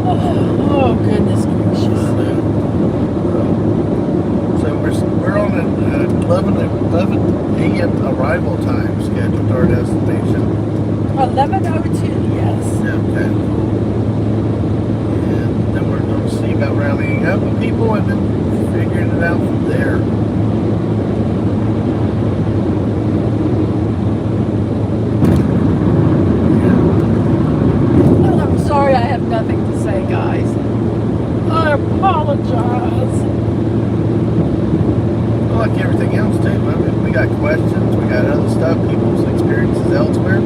Oh, goodness gracious. So we're on an 11 a.m. arrival time scheduled to our destination. 11:02, yes. Yeah, okay. And then we're going to see about rallying up with people and then figuring it out from there. Well, I'm sorry I have nothing to say, guys. I apologize. Well, like everything else too. I mean, we got questions, we got other stuff, people's experiences elsewhere.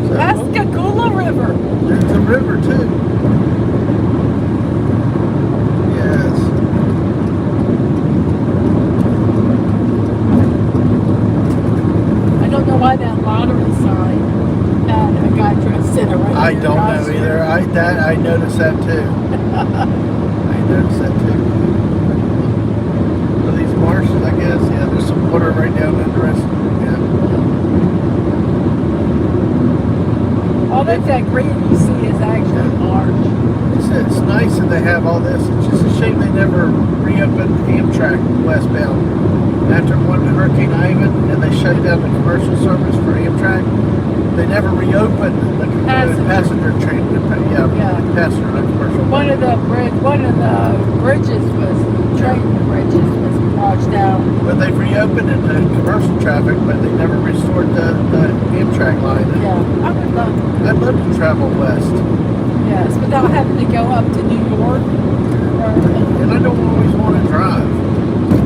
So, Pascagoula River. there's a river too. Yes. I don't know why that lottery sign had a guy dressed in a reindeer I don't know costume. either. I noticed that too. I noticed that too. Well, these marshes, I guess. Yeah, there's some water right down under us. Yeah. All that green you see is actually marsh. It's nice that they have all this. It's just a shame they never reopened Amtrak westbound. After one Hurricane Ivan and they shut down the commercial service for Amtrak, they never reopened the passenger train. Yeah, passenger, not commercial. One of the bridges was train bridges was washed out. But they've reopened it to commercial traffic, but they never restored the Amtrak line. Yeah, I would love. I'd love to travel west. Yes, without having to go up to New York. And I don't always want to drive.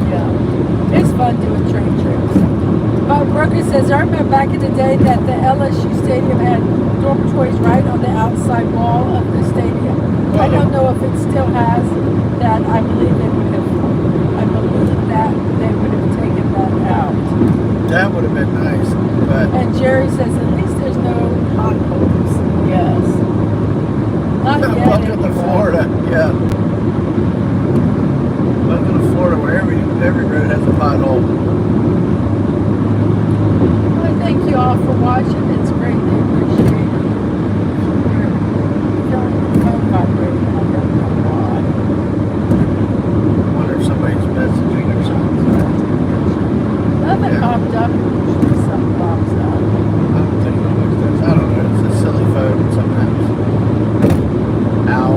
Yeah, it's fun doing train trips. Bob Brooker says, I remember back in the day that the LSU Stadium had dormitories right on the outside wall of the stadium. I don't know if it still has that. I believe that they would have taken that out. That would have been nice. But And Jerry says, at least there's no potholes. Yes. Not yet. welcome to anyway. Florida. Yeah. Welcome to Florida, where every road has a pothole. Well, thank you all for watching. It's greatly appreciated. Your phone vibrating. I don't know why. I wonder if somebody's messaging or something. Nothing Yeah. popped up. Usually something pops up. I don't think it always does. I don't know. It's a silly phone sometimes. Ow.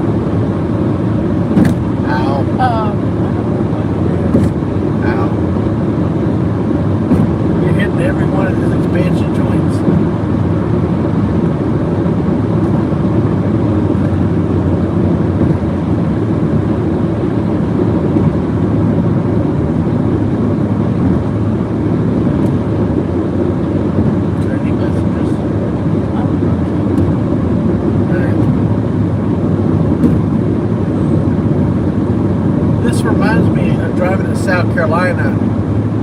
Ow. I don't know what it is. Ow. You're hitting every one of his expansion joints. Is there any messages? Alright. This reminds me of driving in South Carolina.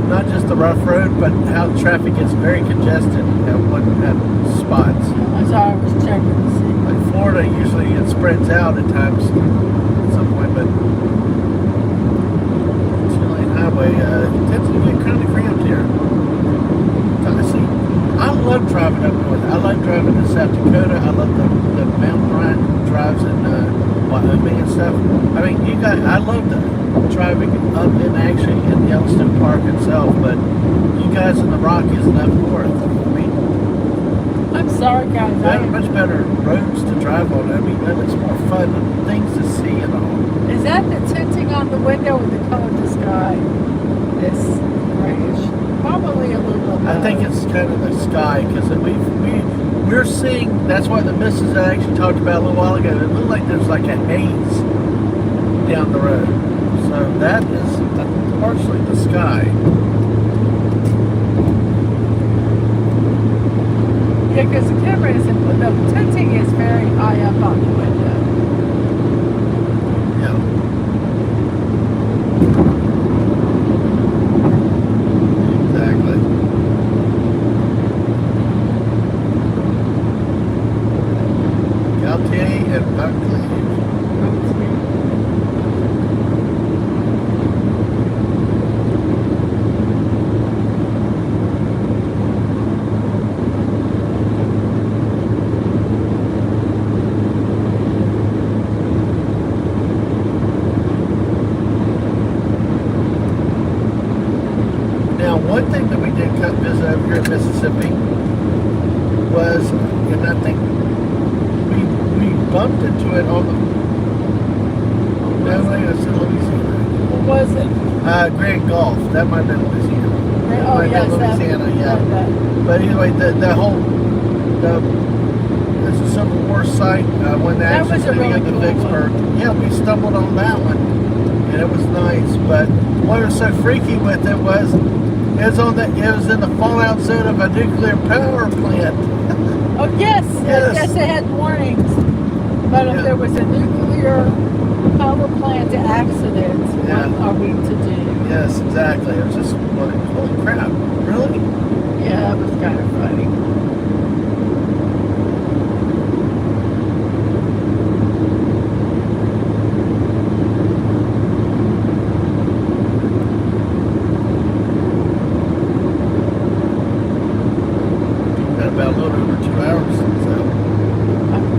Not just the rough road, but how traffic gets very congested at spots. That's all I was checking to see. Like Florida, usually it spreads out at times at some point, but two-lane highway it tends to get kind of cramped here. Honestly, I love driving up north. I like driving to South Dakota. I love the mountain ride drives in Wyoming and stuff. I mean, I love the driving up in actually in Yellowstone Park itself, but you guys in the Rockies and up north, I mean, I'm sorry, guys. much better roads to drive on. I mean, it's more fun and things to see and all. Is that the tinting on the window with the color of the sky? This grayish. Probably a little bit. I think it's kind of the sky because we're seeing. That's why the missus I actually talked about a little while ago. It looked like there's like a haze down the road. So that is partially the sky. Yeah, because the camera isn't. The tinting is very high up on the window. Yeah. Exactly. Gautier and Buckley. one thing that we did visit over here in Mississippi was, and I think we bumped into it on the. No, wait, it's in Louisiana. What was it? Grand Gulf. That might have been Louisiana. Oh, yes, Louisiana, yeah. But anyway, the whole it's a Civil War site when the That was action's a really in cool Vicksburg. Yeah, we stumbled on that one, and it was nice. But what was so freaky with it was it was in the fallout zone of a nuclear power plant. Oh, yes. Yes, it had warnings. But if there was a nuclear power plant accident, what are we to do? Yes, exactly. It was just like, holy crap, really? Yeah, it was kind of funny. Got about a little over 2 hours, so.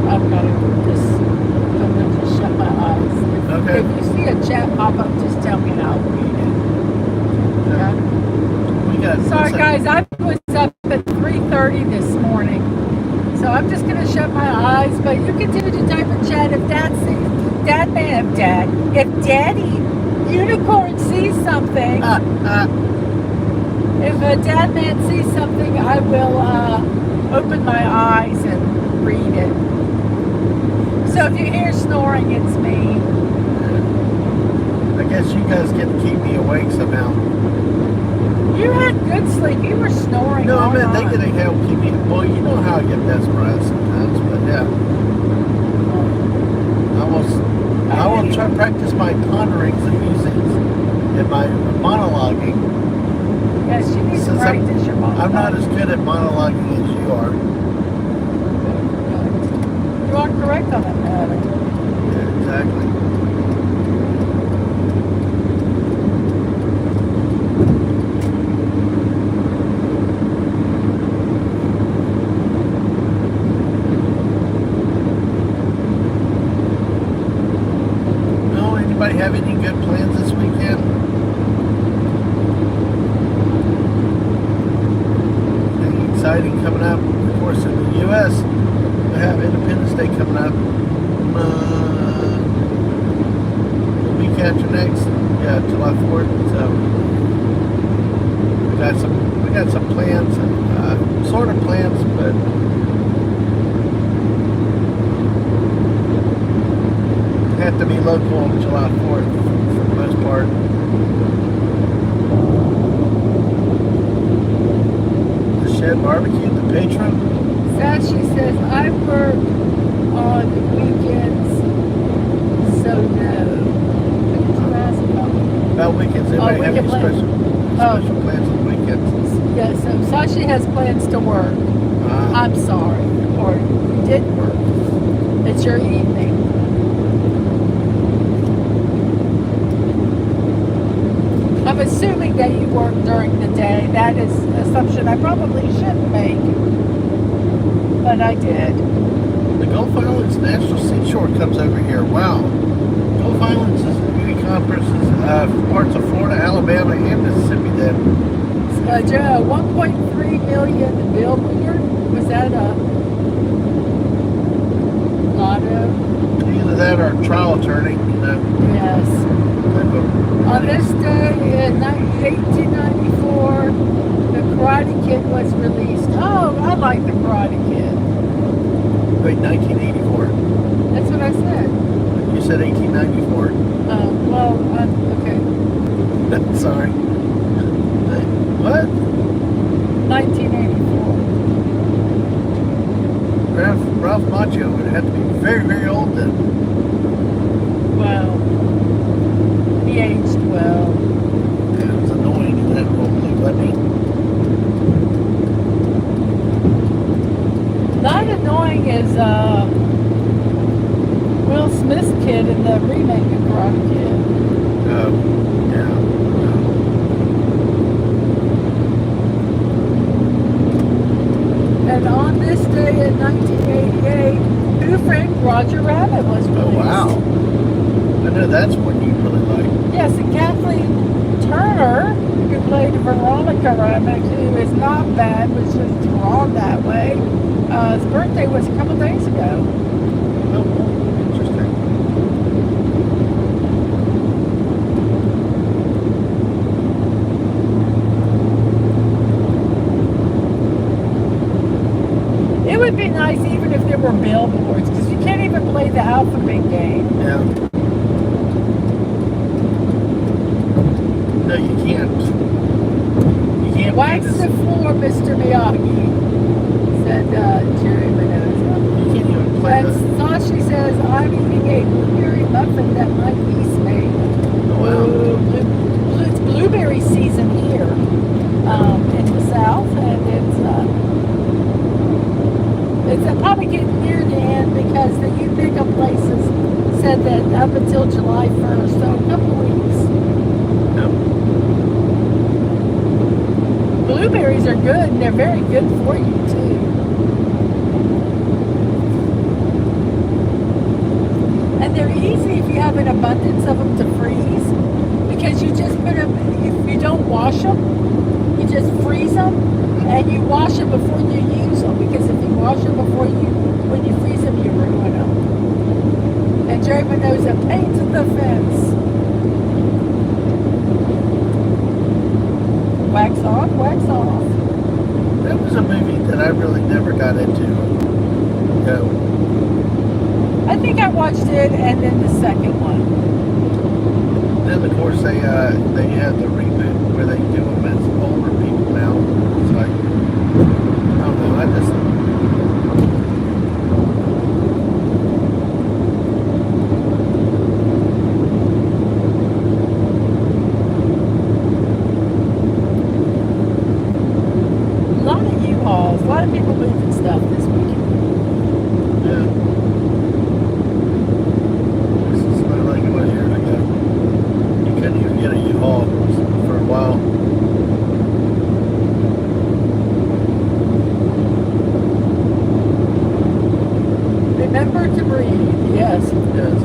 I'm going to just shut my eyes. Okay. If you see a chat pop up, just tell me and I'll read it. Okay? We got. Sorry, guys. I was up at 3:30 this morning. So I'm just going to shut my eyes. But you continue to type in chat if if Daddy Unicorn sees something. If a dad man sees something, I will open my eyes and read it. So if you hear snoring, it's me. I guess you guys get to keep me awake somehow. You had good sleep. You were snoring. No, I all mean, they night. can help keep me. Well, you know how I get mesmerized sometimes, but yeah. I will try to practice my ponderings and musings and my monologuing. Yes, you need to Since practice your monologue. I'm not as good at monologuing as you are. You are correct on that matter. Yeah, exactly. Anybody have any good plans this weekend? Anything exciting coming up? Of course, in the U.S., we have Independence Day coming up. The week after next, yeah, July 4th. So we got some plans, sort of plans, but. Have to be local on July 4th for the most part. The Shed Barbecue, the Patron. Sashi says, I work on weekends, so no. About weekends, anybody have any special plans on the weekends? Yeah, so Sashi has plans to work. I'm sorry. Or you did work. It's your evening. I'm assuming that you work during the day. That is an assumption I probably shouldn't make, but I did. The Gulf Islands National Seashore comes over here. Wow. Gulf Islands encompasses parts of Florida, Alabama, and Mississippi then. Joe, 1.3 million billboard? Was that a lotto? Either that or a trial attorney, you know. Yes. On this day in 1894, the Karate Kid was released. Oh, I like the Karate Kid. Wait, 1984. That's what I said. You said 1894. Well, okay. Sorry. What? 1984. Ralph Macchio would have to be very, very old then. Well, he aged well. Yeah, it was annoying in that role, wasn't he? Not annoying as Will Smith's kid in the remake of Karate Kid. Yeah. And on this day in 1988, Who Framed Roger Rabbit was released. Oh, wow. I know that's one you really like. Yes, and Kathleen Turner, who played Veronica I met who is not bad, was just drawn that way. His birthday was a couple days ago. Oh, interesting. It would be nice even if there were billboards, because you can't even play the alphabet game. Yeah. No, you can't. You can't. Wax the floor, Mr. Miyagi, said Jerry Mendoza. You can't even play And Sashi says, I'm eating a blueberry muffin that my niece made. Wow. It's blueberry season here in the south, and it's probably getting near the end because the Utica places said that up until July 1st, so a couple of weeks. Yep. Blueberries are good, and they're very good for you, too. And they're easy if you have an abundance of them to freeze, because you just put them, if you don't wash them, you just freeze them, and you wash them before you use them, because if you wash them before when you freeze them, you ruin them. And Jerry Mendoza paints the fence. Wax on, wax off. That was a movie that I really never got into. No. I think I watched it and then the second one. Then of course they had the reboot where they do them as older people now. It's like, I don't know, I just. A lot of U-Hauls, a lot of people moving stuff this weekend. Yeah. This is not like it was years ago. You couldn't even get a U-Haul for a while. Remember to breathe, yes. Yes.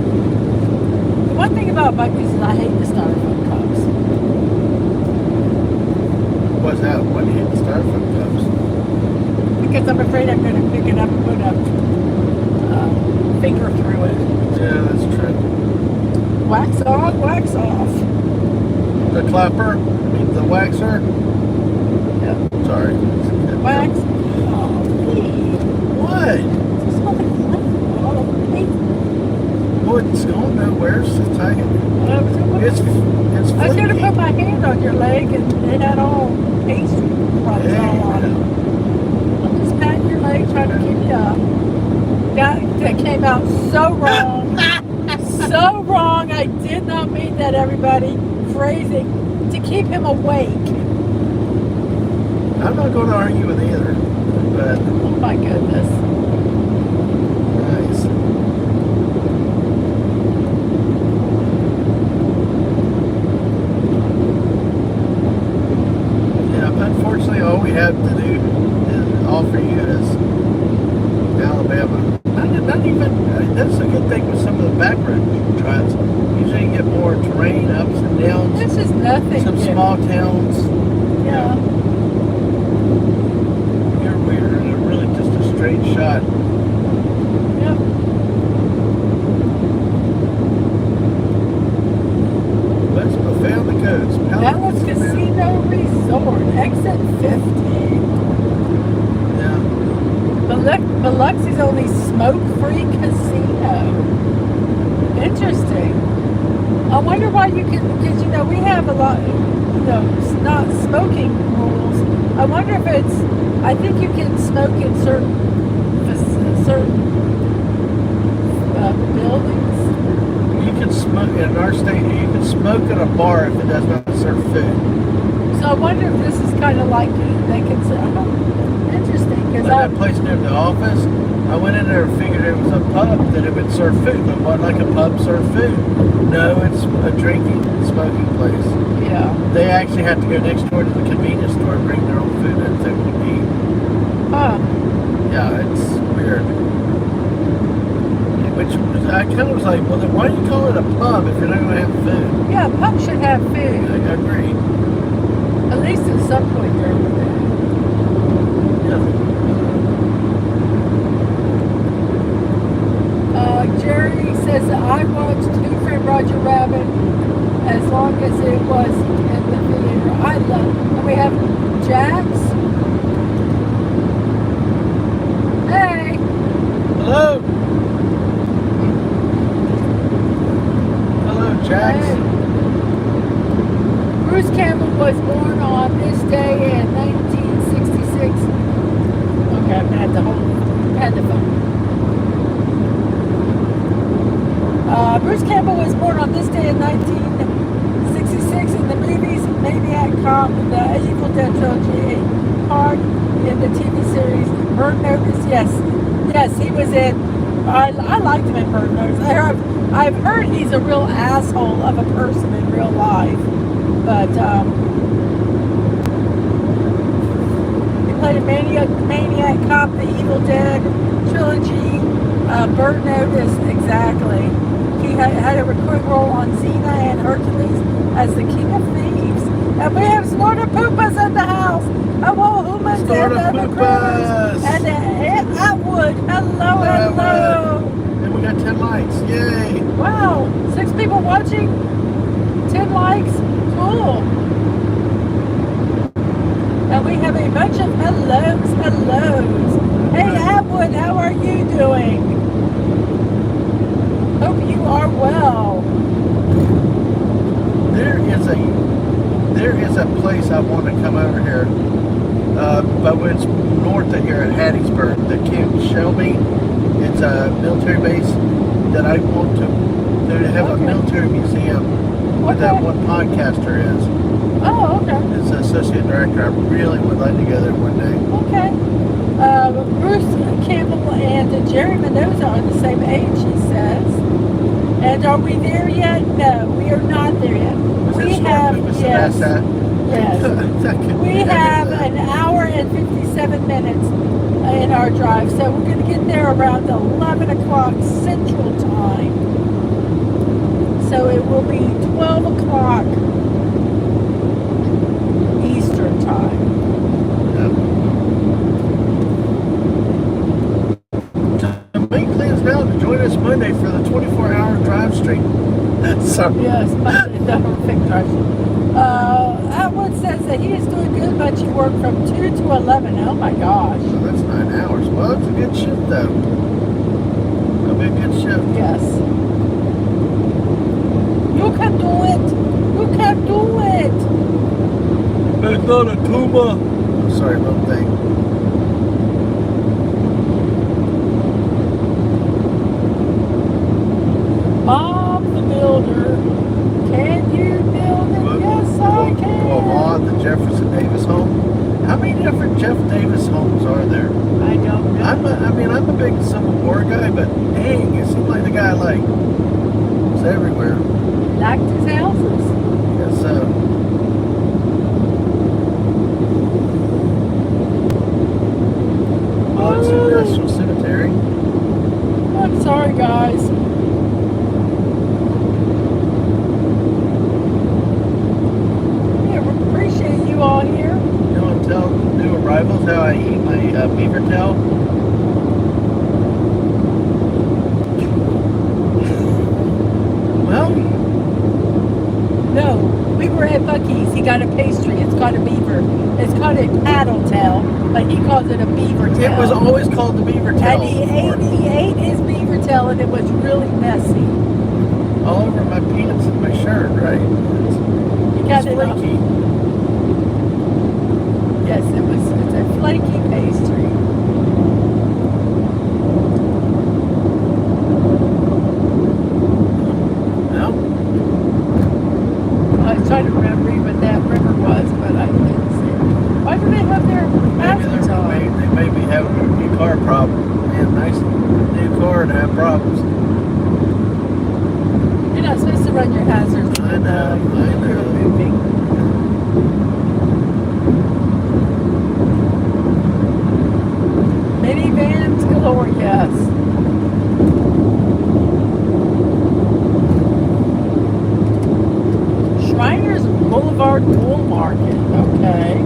The one thing about Buc-ee's is I hate the styrofoam cups. What's that? When you hit the styrofoam cups? Because I'm afraid I'm going to pick it up and put a finger through it. Yeah, that's true. Wax on, wax off. The clapper? I mean, the waxer? Yep. Sorry. Wax. Oh, please. What? It's not like Well, it's going nowhere. It's just tight. It's I was going to flaky. put my hand on your leg and it had all pastry crumbs all on it. I'm just patting your leg, trying to keep you up. That came out so wrong. So wrong. I did not mean that, everybody. Phrasing. To keep him awake. I'm not going to argue with either. But Oh my goodness. nice. Yeah, unfortunately, all we have to do is offer you is Alabama. Not even. That's a good thing with some of the back road drives. Usually you get more terrain, ups and downs. This is nothing. Some here. small towns. Yeah. You're weird. And really just a straight shot. Yep. West Buffalo the Coast. Dallas Casino Resort. Exit 50. Yeah. Biloxi's only smoke-free casino. Interesting. I wonder why you can, because we have a lot, not smoking rules. I wonder if I think you can smoke in certain buildings. You can smoke in our state. You can smoke at a bar if it does not serve food. So I wonder if this is kind of like they can say, interesting, because That place near the office, I went in there and figured it was a pub that it would serve food, but what like a pub serve food? No, it's a drinking, smoking place. yeah. They actually have to go next door to the convenience store and bring their own food and they would eat. Huh. Yeah, it's weird. Which was, I kind of was like, well, then why do you call it a pub if you're not going to have food? Yeah, pubs should have food. I agree. At least at some point during the day. Jerry says that I watched Who Framed Roger Rabbit as long as it was in the theater. I love it. And we have Jax. Hey. Hello. Hello, Jax. Hey. Bruce Campbell was born on this day in 1966. Okay, I'm gonna have to had the phone. Bruce Campbell was born on this day in 1966 in the movies Maniac Cop, the Evil Dead trilogy, part in the TV series Burn Notice. Yes, he was in. I liked him in Burn Notice. I've heard he's a real asshole of a person in real life, but he played a maniac cop, the Evil Dead trilogy, Burn Notice, exactly. He had a recurring role on Xena and Hercules as the King of Thieves. And we have Snorter Poopas in the house. Hello, Humans and the Critters. And Atwood. Hello. And we got 10 likes. Yay. Wow. 6 people watching. 10 likes. Cool. And we have a bunch of hellos. Hey, Atwood, how are you doing? Hope you are well. There is a place I want to come over here, but it's north of here at Hattiesburg, the Camp Shelby. It's a military base that I want to have a military museum where that one podcaster is. Oh, okay. It's the associate director. I really would like to go there one day. Okay. Bruce Campbell and Jerry Mendoza are the same age, he says. And are we there yet? No, we are not there yet. We have, yes. We have an hour and 57 minutes in our drive, so we're going to get there around 11 o'clock Central Time. So it will be 12 o'clock Eastern Time. Make plans now to join us Monday for the 24-hour drive stream. Sorry. Yes, Monday, the perfect drive stream. Atwood says that he is doing good, but you work from 2 to 11. Oh my gosh. So that's 9 hours. Well, it's a good shift, though. It'll be a good shift. Yes. You can do it. You can do it. It's not a tuba. Oh, sorry, wrong thing. Bob the Builder. Can you build it? Yes, I can. The Jefferson Davis home. How many different Jeff Davis homes are there? I don't know. I'm a big Civil War guy, but dang, it seems like the guy is everywhere. Liked his houses. Yes, so. Oh, it's Industrial Cemetery. I'm sorry, guys. Appreciate you all here. You want to tell new arrivals how I eat my beaver tail? Well, no, we were at Buc-ee's. He got a pastry. It's called a beaver. It's called a paddle tail, but he calls it a beaver tail. it was always called the beaver tail. And he ate his beaver tail, and it was really messy. All over my pants and my shirt, right? You got it. Flaky. Yes, it's a flaky pastry. No? I was trying to remember what that river was, but I didn't see it. Why do they have their hazards on? They may be having a new car problem. Man, nice new car and have problems. You're not supposed to run your hazards. I know. You're moving. Minivan Wool market. Okay.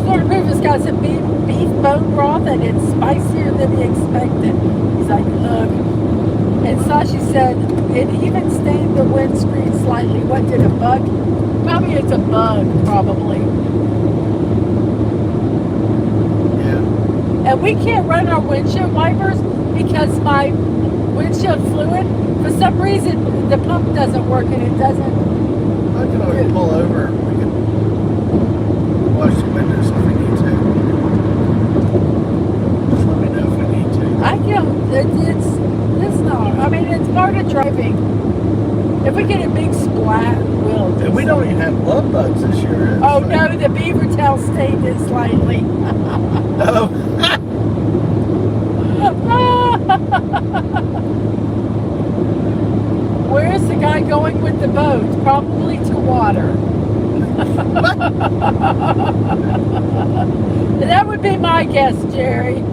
Sort of Rufus got some beef bone broth and it's spicier than he expected. He's like, look. And Sashi said it even stained the windscreen slightly. What did a bug? Probably it's a bug, probably. Yeah. And we can't run our windshield wipers because my windshield fluid, for some reason, the pump doesn't work and it doesn't. I can always pull over. We can wash the windows if we need to. Just let me know if we need to. I can't. It's not. I mean, it's part of driving. If we get a big splat, we'll. And we don't even have love bugs this year. Oh no, the beaver tail stained it slightly. Oh. Where's the guy going with the boat? Probably to water. That would be my guess, Jerry.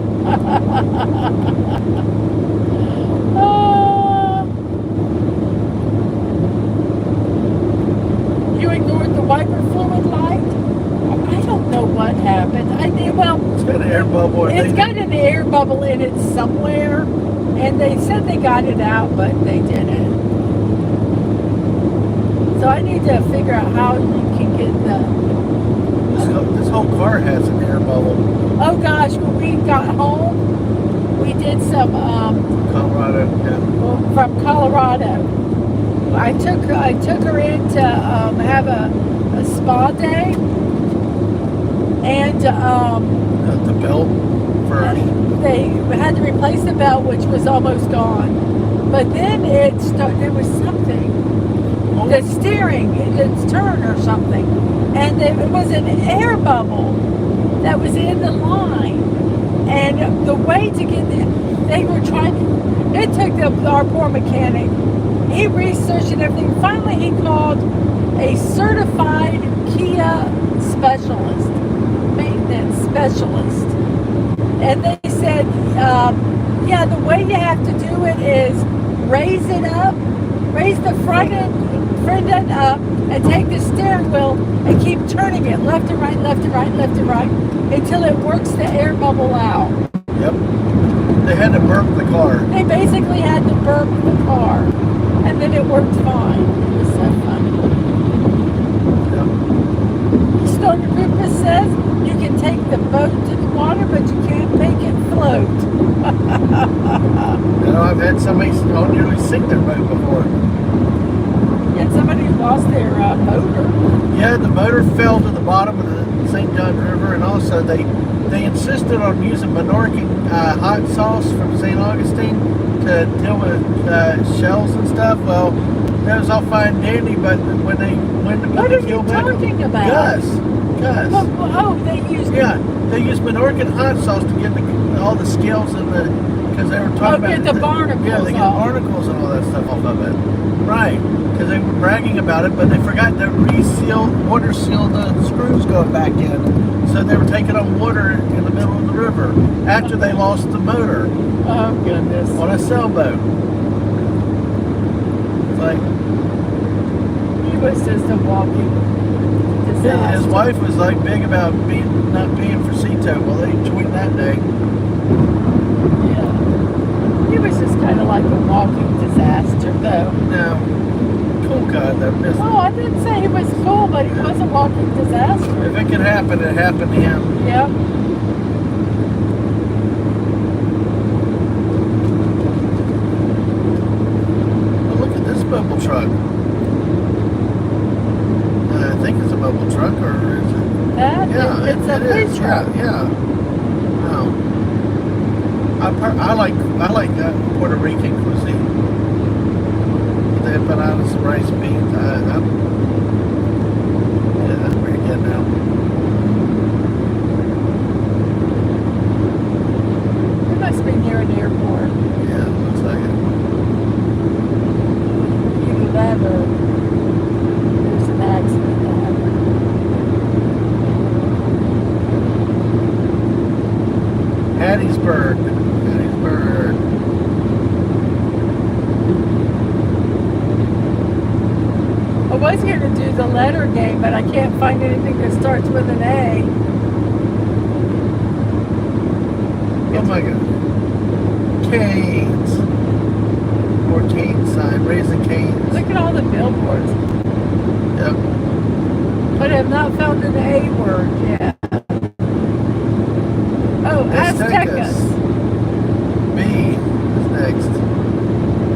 You ignored the wiper fluid light? I don't know what happened. It's got an air bubble. It's got an air bubble in it somewhere, and they said they got it out, but they didn't. So I need to figure out how you can get This whole car has an air bubble. Oh gosh, when we got home, we did some Colorado, yeah. from Colorado. I took her in to have a spa day, and The belt first. they had to replace the belt, which was almost gone. But then there was something. The steering, its turn or something, and it was an air bubble that was in the line, and the way to get there, they were trying to, it took our poor mechanic, he researched and everything. Finally he called a certified Kia specialist, maintenance specialist, and they said, yeah, the way you have to do it is raise it up, raise the front end up, and take the steering wheel and keep turning it left and right, left and right, left and right, until it works the air bubble out. Yep. They had to burp the car. They basically had to burp the car, and then it worked fine. It was so funny. Yep. Stoner Purpose says you can take the boat to the water, but you can't make it float. I've had somebody nearly sink their boat before. And somebody lost their motor. Yeah, the motor fell to the bottom of the St. John River, and also they insisted on using Menorcan hot sauce from St. Augustine to deal with shells and stuff. Well, that was all fine and dandy, but when they went to What are you talking about? Gus. Oh, they used. Yeah, they used Menorcan hot sauce to get all the scales and because they were talking about get the barnacles. Yeah, they get off. barnacles and all that stuff off of it. Right, because they were bragging about it, but they forgot to water seal the screws going back in. So they were taking on water in the middle of the river after they lost the motor. Oh goodness. On a sailboat. It's like He was just a walking disaster. his wife was like big about not paying for sea tow. Well, they joined that day. Yeah. He was just kind of like a walking disaster, though. No, cool guy though. Oh, I didn't say he was cool, but he was a walking disaster. If it could happen, it happened to him. Yep. Oh, look at this mobile truck. I think it's a mobile truck, or is it? That? Yeah, It's a it food is. truck. Yeah. Oh. I like Puerto Rican cuisine. They put out some rice and beans. Yeah, that's pretty good now. It must be near an airport. Yeah, looks like it. Either that or there's an accident that happened. Hattiesburg. Hattiesburg. I was going to do the letter game, but I can't find anything that starts with an A. Oh my God. Canes. Or cane sign. Raising Canes. Look at all the billboards. Yep. But I have not found an A word yet. Oh, Aztecas. B is next.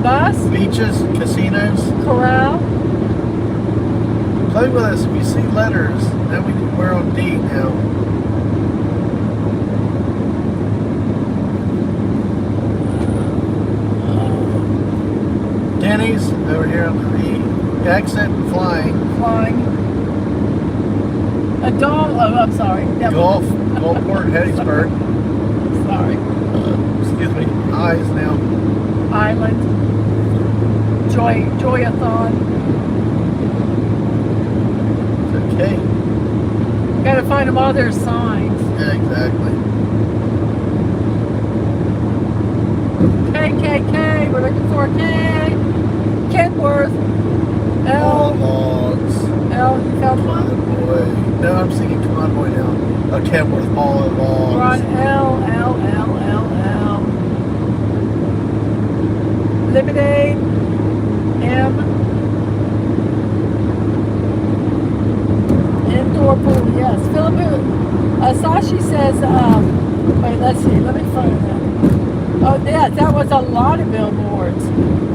Bus. Beaches, casinos. Corral. Play with us if you see letters. Now we're on D now. Denny's over here on the exit. Flying. Flying. A dog. Oh, I'm sorry. Golf. Gulfport, Hattiesburg. Sorry. Excuse me. Eyes now. Island. Joyathon. Okay. Gotta find them all their signs. Yeah, exactly. KKK. We're looking for a K. Kenworth. All L. logs. L. You found one? Convoy. No, I'm singing Convoy now. Kenworth, all We're on logs. L. Lemonade. M. Indoor pool, yes. Philippine. Sashi says, wait, let's see. Let me find that. Oh, yeah, that was a lot of billboards.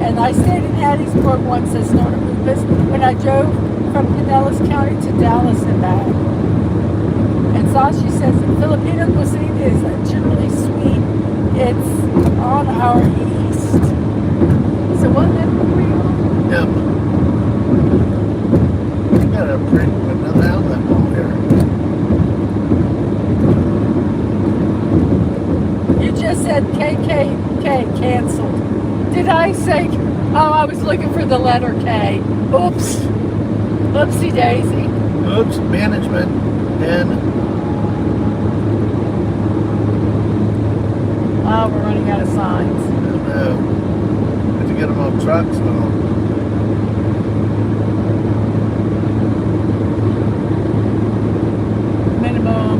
And I stayed in Hattiesburg once as North Lupus when I drove from Pinellas County to Dallas and back. And Sashi says Filipino cuisine is generally sweet. It's on our east. So what level were you on? Yep. We got a pretty another outlet ball here. You just said KKK canceled. Did I say? Oh, I was looking for the letter K. Oops. Oopsie daisy. Oops, management. Then Oh, we're running out of signs. had to get them on trucks and all. Minimum.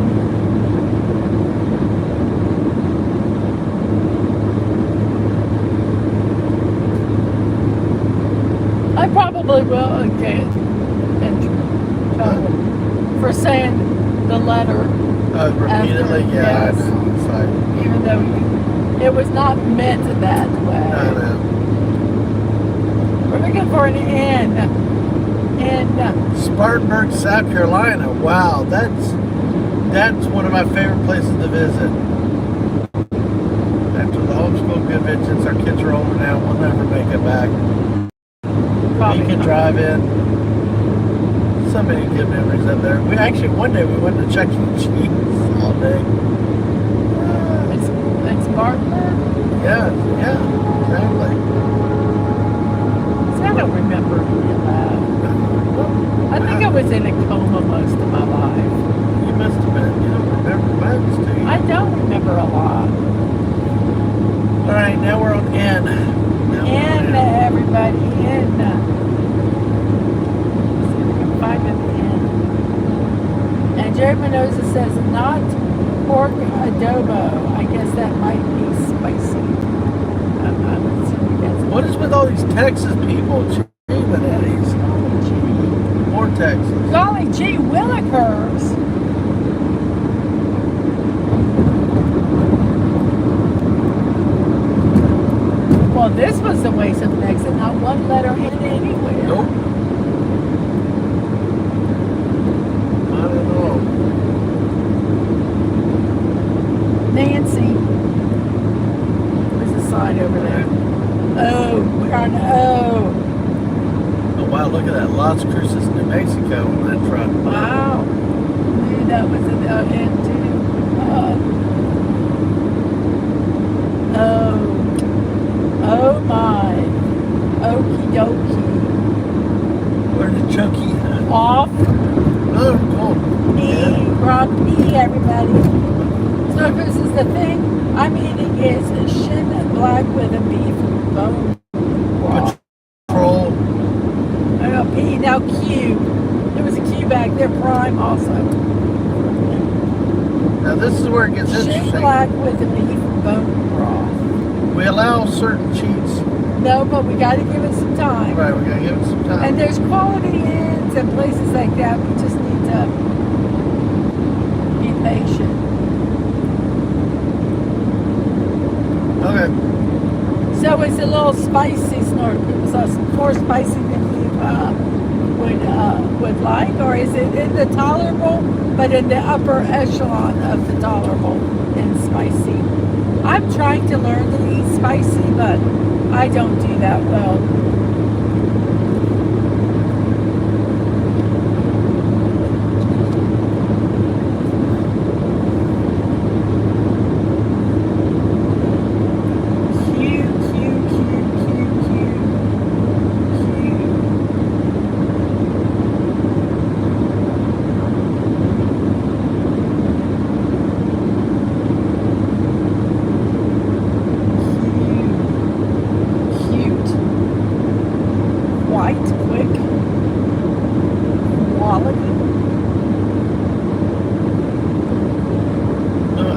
I probably will get in trouble for saying the letter, Repeatedly, After, yeah. yes. I know. It's like, even though it was not meant that way. I know. We're looking for an N. Spartanburg, South Carolina. Wow, that's one of my favorite places to visit. After the homeschool conventions, our kids are older now. We'll never make it back. Probably You can not. drive in. So many good memories up there. We actually one day we went to Chuck E. Cheese all day. It's Spartanburg? Yeah, exactly. See, I don't remember any of that. I think I was in a coma most of my life. You must have been. You don't remember much, do you? I don't remember a lot. All right, now we're on N. Now we're on N, everybody, N. See if we can find an N. And Jerry Mendoza says, not pork adobo. I guess that might be spicy. I'm assuming that's What is with all these Texas people? Screaming at these. More Texas. Golly gee willikers. Well, this was the waste of an exit. Not one letter in anywhere. Nope. Not at all. Nancy. There's a sign over there. Oh, we're on O. Oh wow, look at that. Las Cruces, New Mexico on that truck. Wow. Knew that was an O N too. Oh. Oh my. Okie dokie. Where did Chucky? Off. Oh, cool. E. We're on E, everybody. So this is the thing I'm eating is shin black with a beef bone broth. Control. I don't know, P, now cube. There was a cube back there, prime also. Now this is where it gets Shin interesting. black with a beef bone broth. We allow certain cheats. No, but we got to give it some time. Right, we gotta give it some time. And there's quality inns and places like that. We just need to be patient. Okay. So it's a little spicy, Snort. So it's more spicy than you would like, or is it in the tolerable, but in the upper echelon of the tolerable and spicy? I'm trying to learn to eat spicy, but I don't do that well.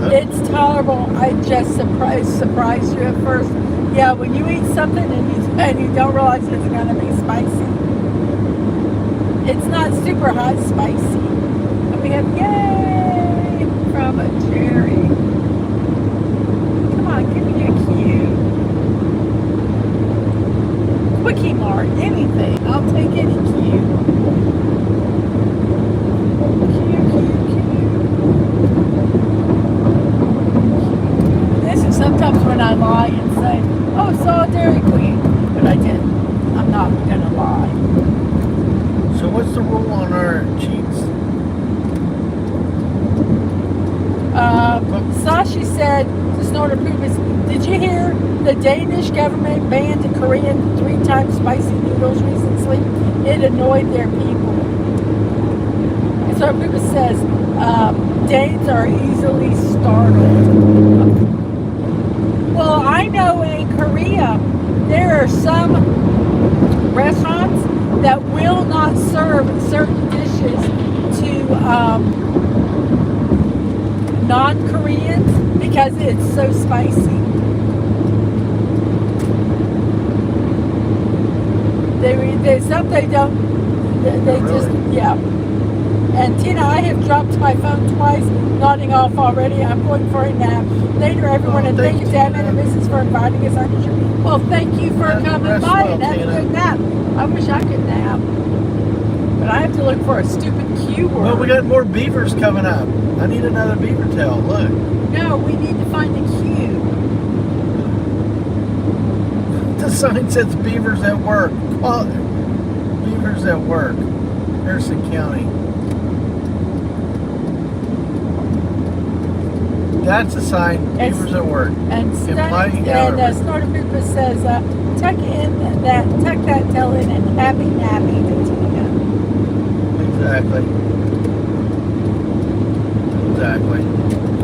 It's tolerable. I just surprised you at first. Yeah, when you eat something and you don't realize it's gonna be spicy. It's not super hot spicy. And we have yay from a cherry. Come on, give me a cue. Quickie Mart, anything. I'll take any cue. Sometimes when I lie and say, oh, saw a Dairy Queen, but I didn't. I'm not gonna lie. So what's the rule on our cheats? Sashi said to Snorter Poopas, did you hear the Danish government banned Korean 3-time spicy noodles recently? It annoyed their people. And Snorter Poopas says, Danes are easily startled. Well, I know in Korea, there are some restaurants that will not serve certain dishes to non-Koreans because it's so spicy. They just, yeah. And Tina, I have dropped my phone twice, nodding off already. I'm going for a nap. Later, everyone, and thank you, Dadman and Mrs. for inviting us on your show. Well, thank you for coming by and having a good nap. I wish I could nap. But I have to look for a stupid Q word. Well, we got more beavers coming up. I need another beaver tail. Look. No, we need to find a Q. The sign says beavers at work. Well, beavers at work. Harrison County. That's a sign. Beavers at work. And Snorter Poopa says, tuck that tail in and happy nappy to Tina. Exactly.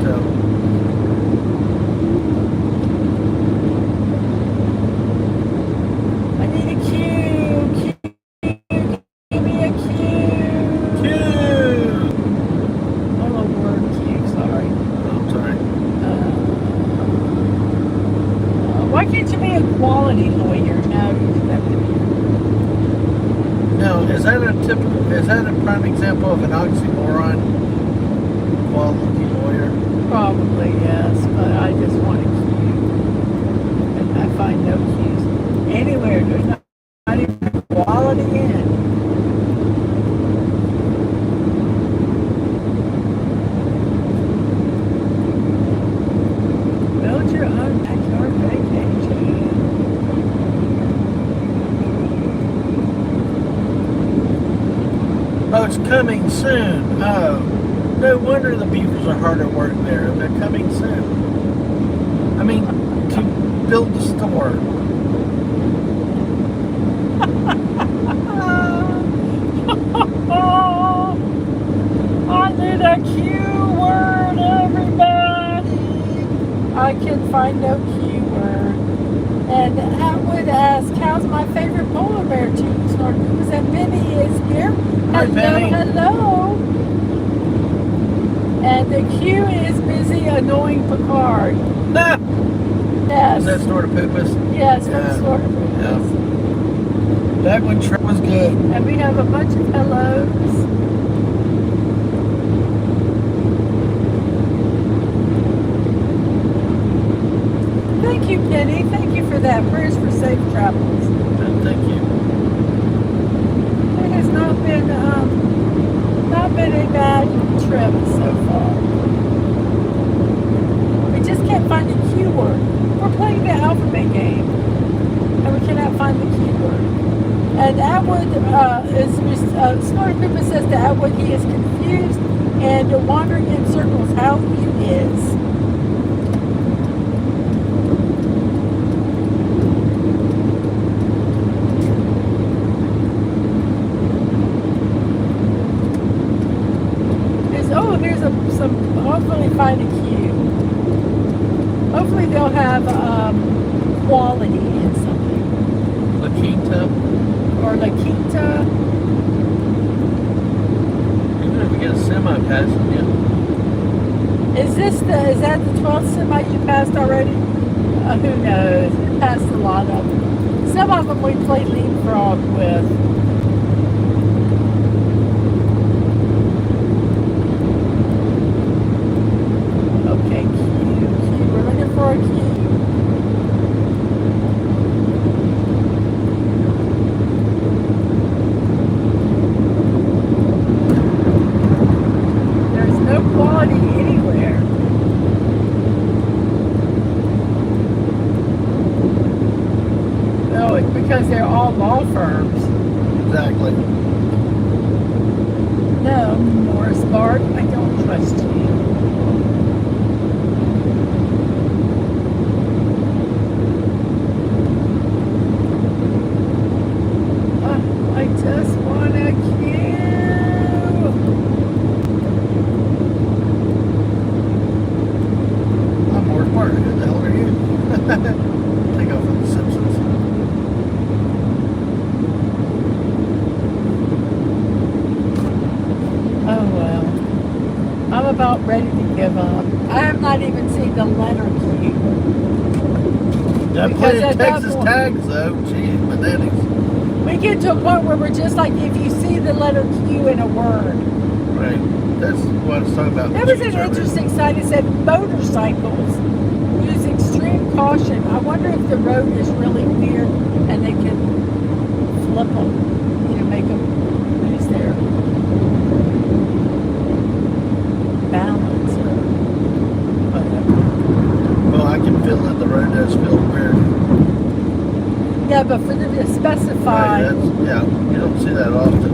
So. I need a cue. Give me a cue. Oh, word cue. Sorry. I'm sorry. Why can't you be a quality lawyer? No, you have to be. No, is that a prime example of an oxymoron? Quality lawyer? Probably, yes, but I just want a cue. And I find no cues anywhere. There's not even quality in. Build your own backyard vacation. Oh, it's coming soon. Oh, no wonder the beavers are hard at work there. They're coming soon. I mean, to build the store. I need a Q word, everybody. can find no keyword. And Atwood asked, how's my favorite polar bear tube snorkel? Because that Penny is here. Hi, Penny. Hello. And the Q is busy annoying Picard. Ah! Yes. Is that snort of poopus? Yes, Yeah. from Snort of Poopus. Yeah. That one trip was good. And we have a bunch of hellos. Thank you, Penny. Thank you for that. Prayers for safe travels. Thank you. It has not been a bad trip so far. We just can't find the keyword. We're playing the alphabet game, and we cannot find the keyword. And Atwood Snort of Poopus says to Atwood he is confused and wandering in circles. How he is. Hopefully find a queue. Hopefully they'll have quality in something. La Quinta. Or La Quinta. Even if we get a semi passing, yeah. Is that the 12th semi you passed already? Who knows? We passed a lot of them. Some of them we played leapfrog with. Okay, Q. We're looking for a Q. There's no quality anywhere. Oh, it's because they're all law firms. Exactly. No, Morris Bart, I don't trust you. I just want a queue. I'm Morris Bart. Who the hell are you? Take off from The Simpsons. Oh well. I'm about ready to give up. I have not even seen the letter Q. Yeah, Because playing at that Texas point- tags though. Gee, bananas. We get to a point where we're just like, if you see the letter Q in a word. Right. That's what I was talking about. There was an Cheese earlier. interesting sign that said motorcycles use extreme caution. I wonder if the road is really weird and they can flip them, make them lose their balance or whatever. Well, I can feel that the road does feel weird. Yeah, but for them to specify, Right, yeah, you don't see that often.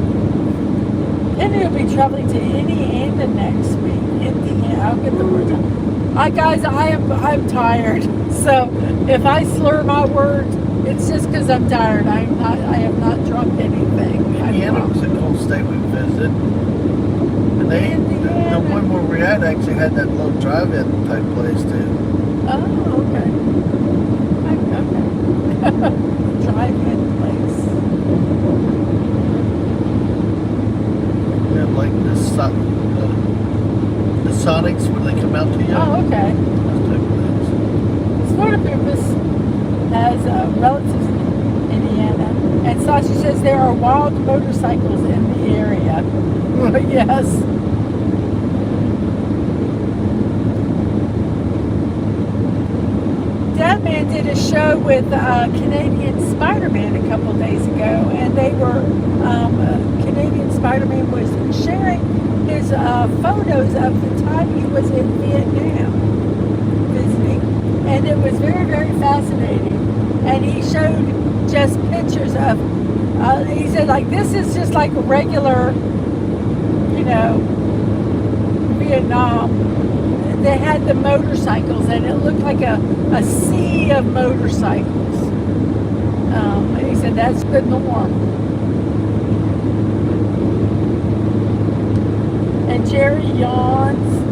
Penny will be traveling to Indiana next week. Indiana, I'll get the words out. Guys, I'm tired. So if I slur my words, it's just because I'm tired. I have not drunk anything. Indiana was a cool state we visited. And the one where we're at actually had that little drive-in type place too. Oh, okay. Okay. Drive-in place. Yeah, like the Sonics when they come out to you. Oh, okay. Those type of things. Snort of Poopus has relatives in Indiana. And Sashi says there are wild motorcycles in the area. Yes. Dadman did a show with Canadian Spider-Man a couple days ago, and they were Canadian Spider-Man was sharing his photos of the time he was in Vietnam visiting, and it was very, very fascinating. And he showed just pictures of. He said, like, this is just like a regular, Vietnam. They had the motorcycles, and it looked like a sea of motorcycles. And he said that's the norm. And Jerry yawns.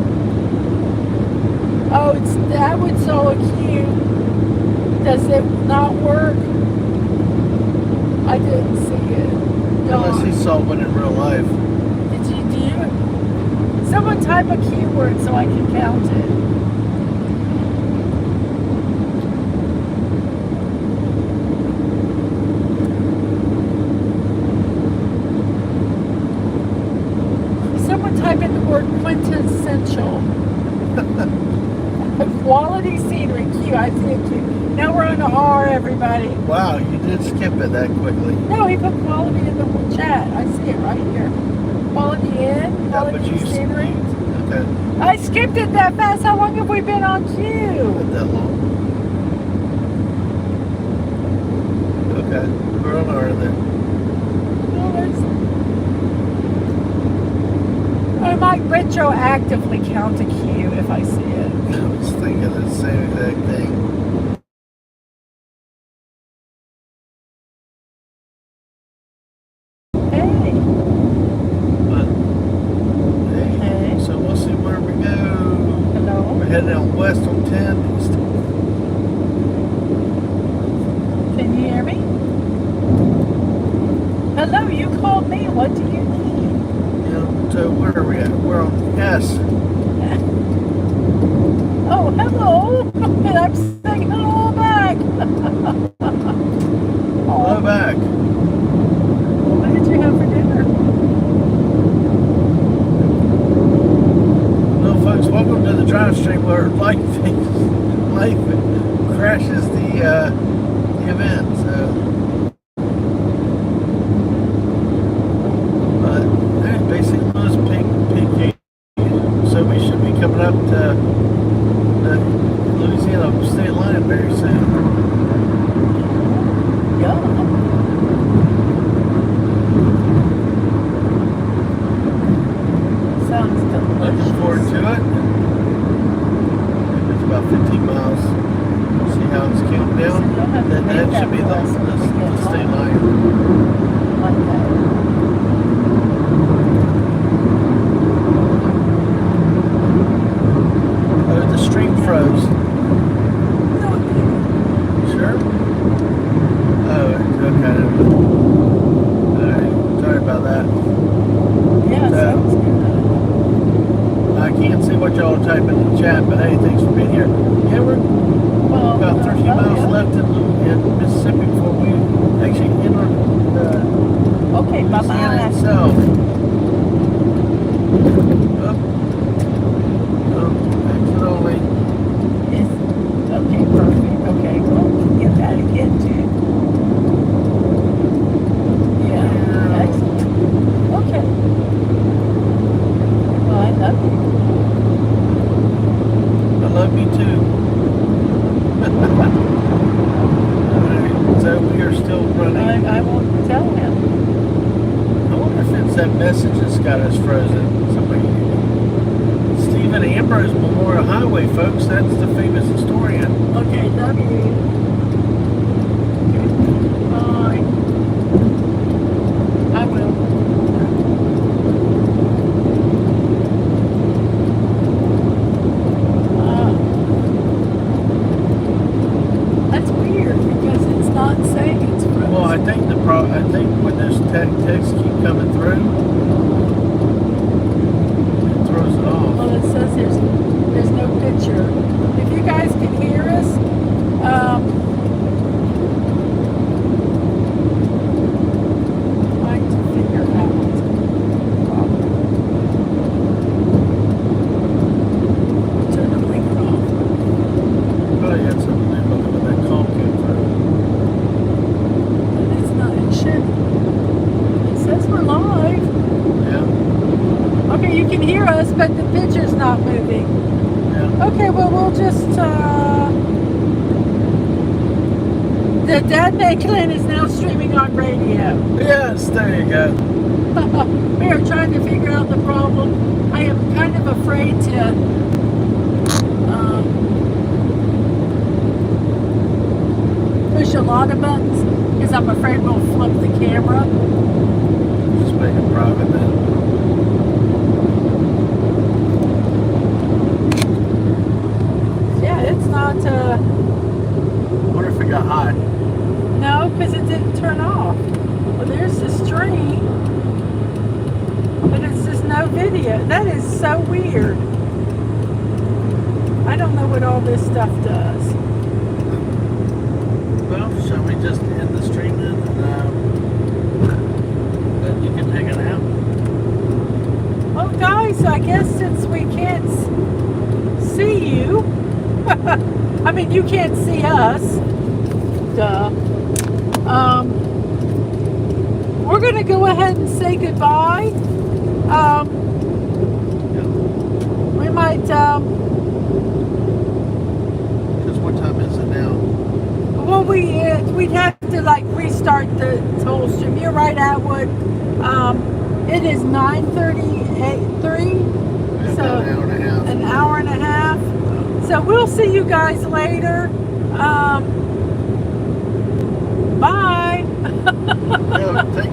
Oh, that would so cute. Does it not work? I didn't see it. Unless he saw one in real life. Did you do it? Someone type a keyword so I can count it. Someone type in the word quintessential. Quality scenery, Q. I see a Q. Now we're on a R, everybody. Wow, you did skip it that quickly. No, he put quality in the chat. I see it right here. Quality in, quality scenery. Okay. I skipped it that fast. How long have we been on Q? Not that long. Okay, we're on R then. I might retroactively count a Q if I see it. I was thinking the same exact thing. Hey. But, hey. So we'll see where we go. Hello. We're heading out west on 10. Can you hear me? Hello, you called me. What do you need? Yeah, so where are we at? We're on S. Oh, hello. And I'm saying hello back. Hello back. What did you have for dinner? Hello folks, welcome to the drive stream where life crashes the event. So, but there's basically those pink. So we should be coming up to the Louisiana state line very soon. Yeah. Sounds delicious. Looking forward to it. It's about 15 miles. See how it's counting down. That should be the state line. Like that. Oh, the stream froze. Sure? Oh, okay. Alright, sorry about that. Yeah, sounds good. I can't see what y'all are typing in the chat, but hey, thanks for being here. Yeah, we're about 13 miles left in Mississippi before we actually enter the Okay, Louisiana bye-bye. itself. Exit only. Okay, perfect. Okay, well, get that again, too. Yeah, excellent. Okay. Well, I love you. I love you too. Alright, so we are still running. I won't tell him. I wonder if it's that message that's got us frozen. Somebody. Stephen Ambrose Memorial Highway, folks. That's the famous historian. Okay, love you. Okay. Bye. I will. That's weird because it's not saying it's frozen. Well, I think when those texts keep coming through, it throws it off. Well, it says there's no picture. If you guys can hear us, trying to figure out. Turn the blinker off. Probably had something to do with when that call came through. But it's not. It should. It says we're live. Yeah, Okay, you can hear us, but the picture's not moving. yeah. Okay, well, we'll just, the Dadman Clan is now streaming on radio. Yes, there you go. We are trying to figure out the problem. I am kind of afraid to, push a lot of buttons, because I'm afraid we'll flip the camera. Just make it private then. to. I wonder if it got hot. No, because it didn't turn off. Well, there's the stream, but it's just no video. That is so weird. I don't know what all this stuff does. Well, shall we just end the stream then? And you can take it out. Well, guys, I guess since we can't see you, I mean, you can't see us. Duh. We're going to go ahead and say goodbye. We might, Because what time is it now? well, we'd have to like restart the whole stream. You're right, Atwood. It is 9:33. We have about an hour and a half. An hour and a half. So we'll see you guys later. Bye. Yeah, take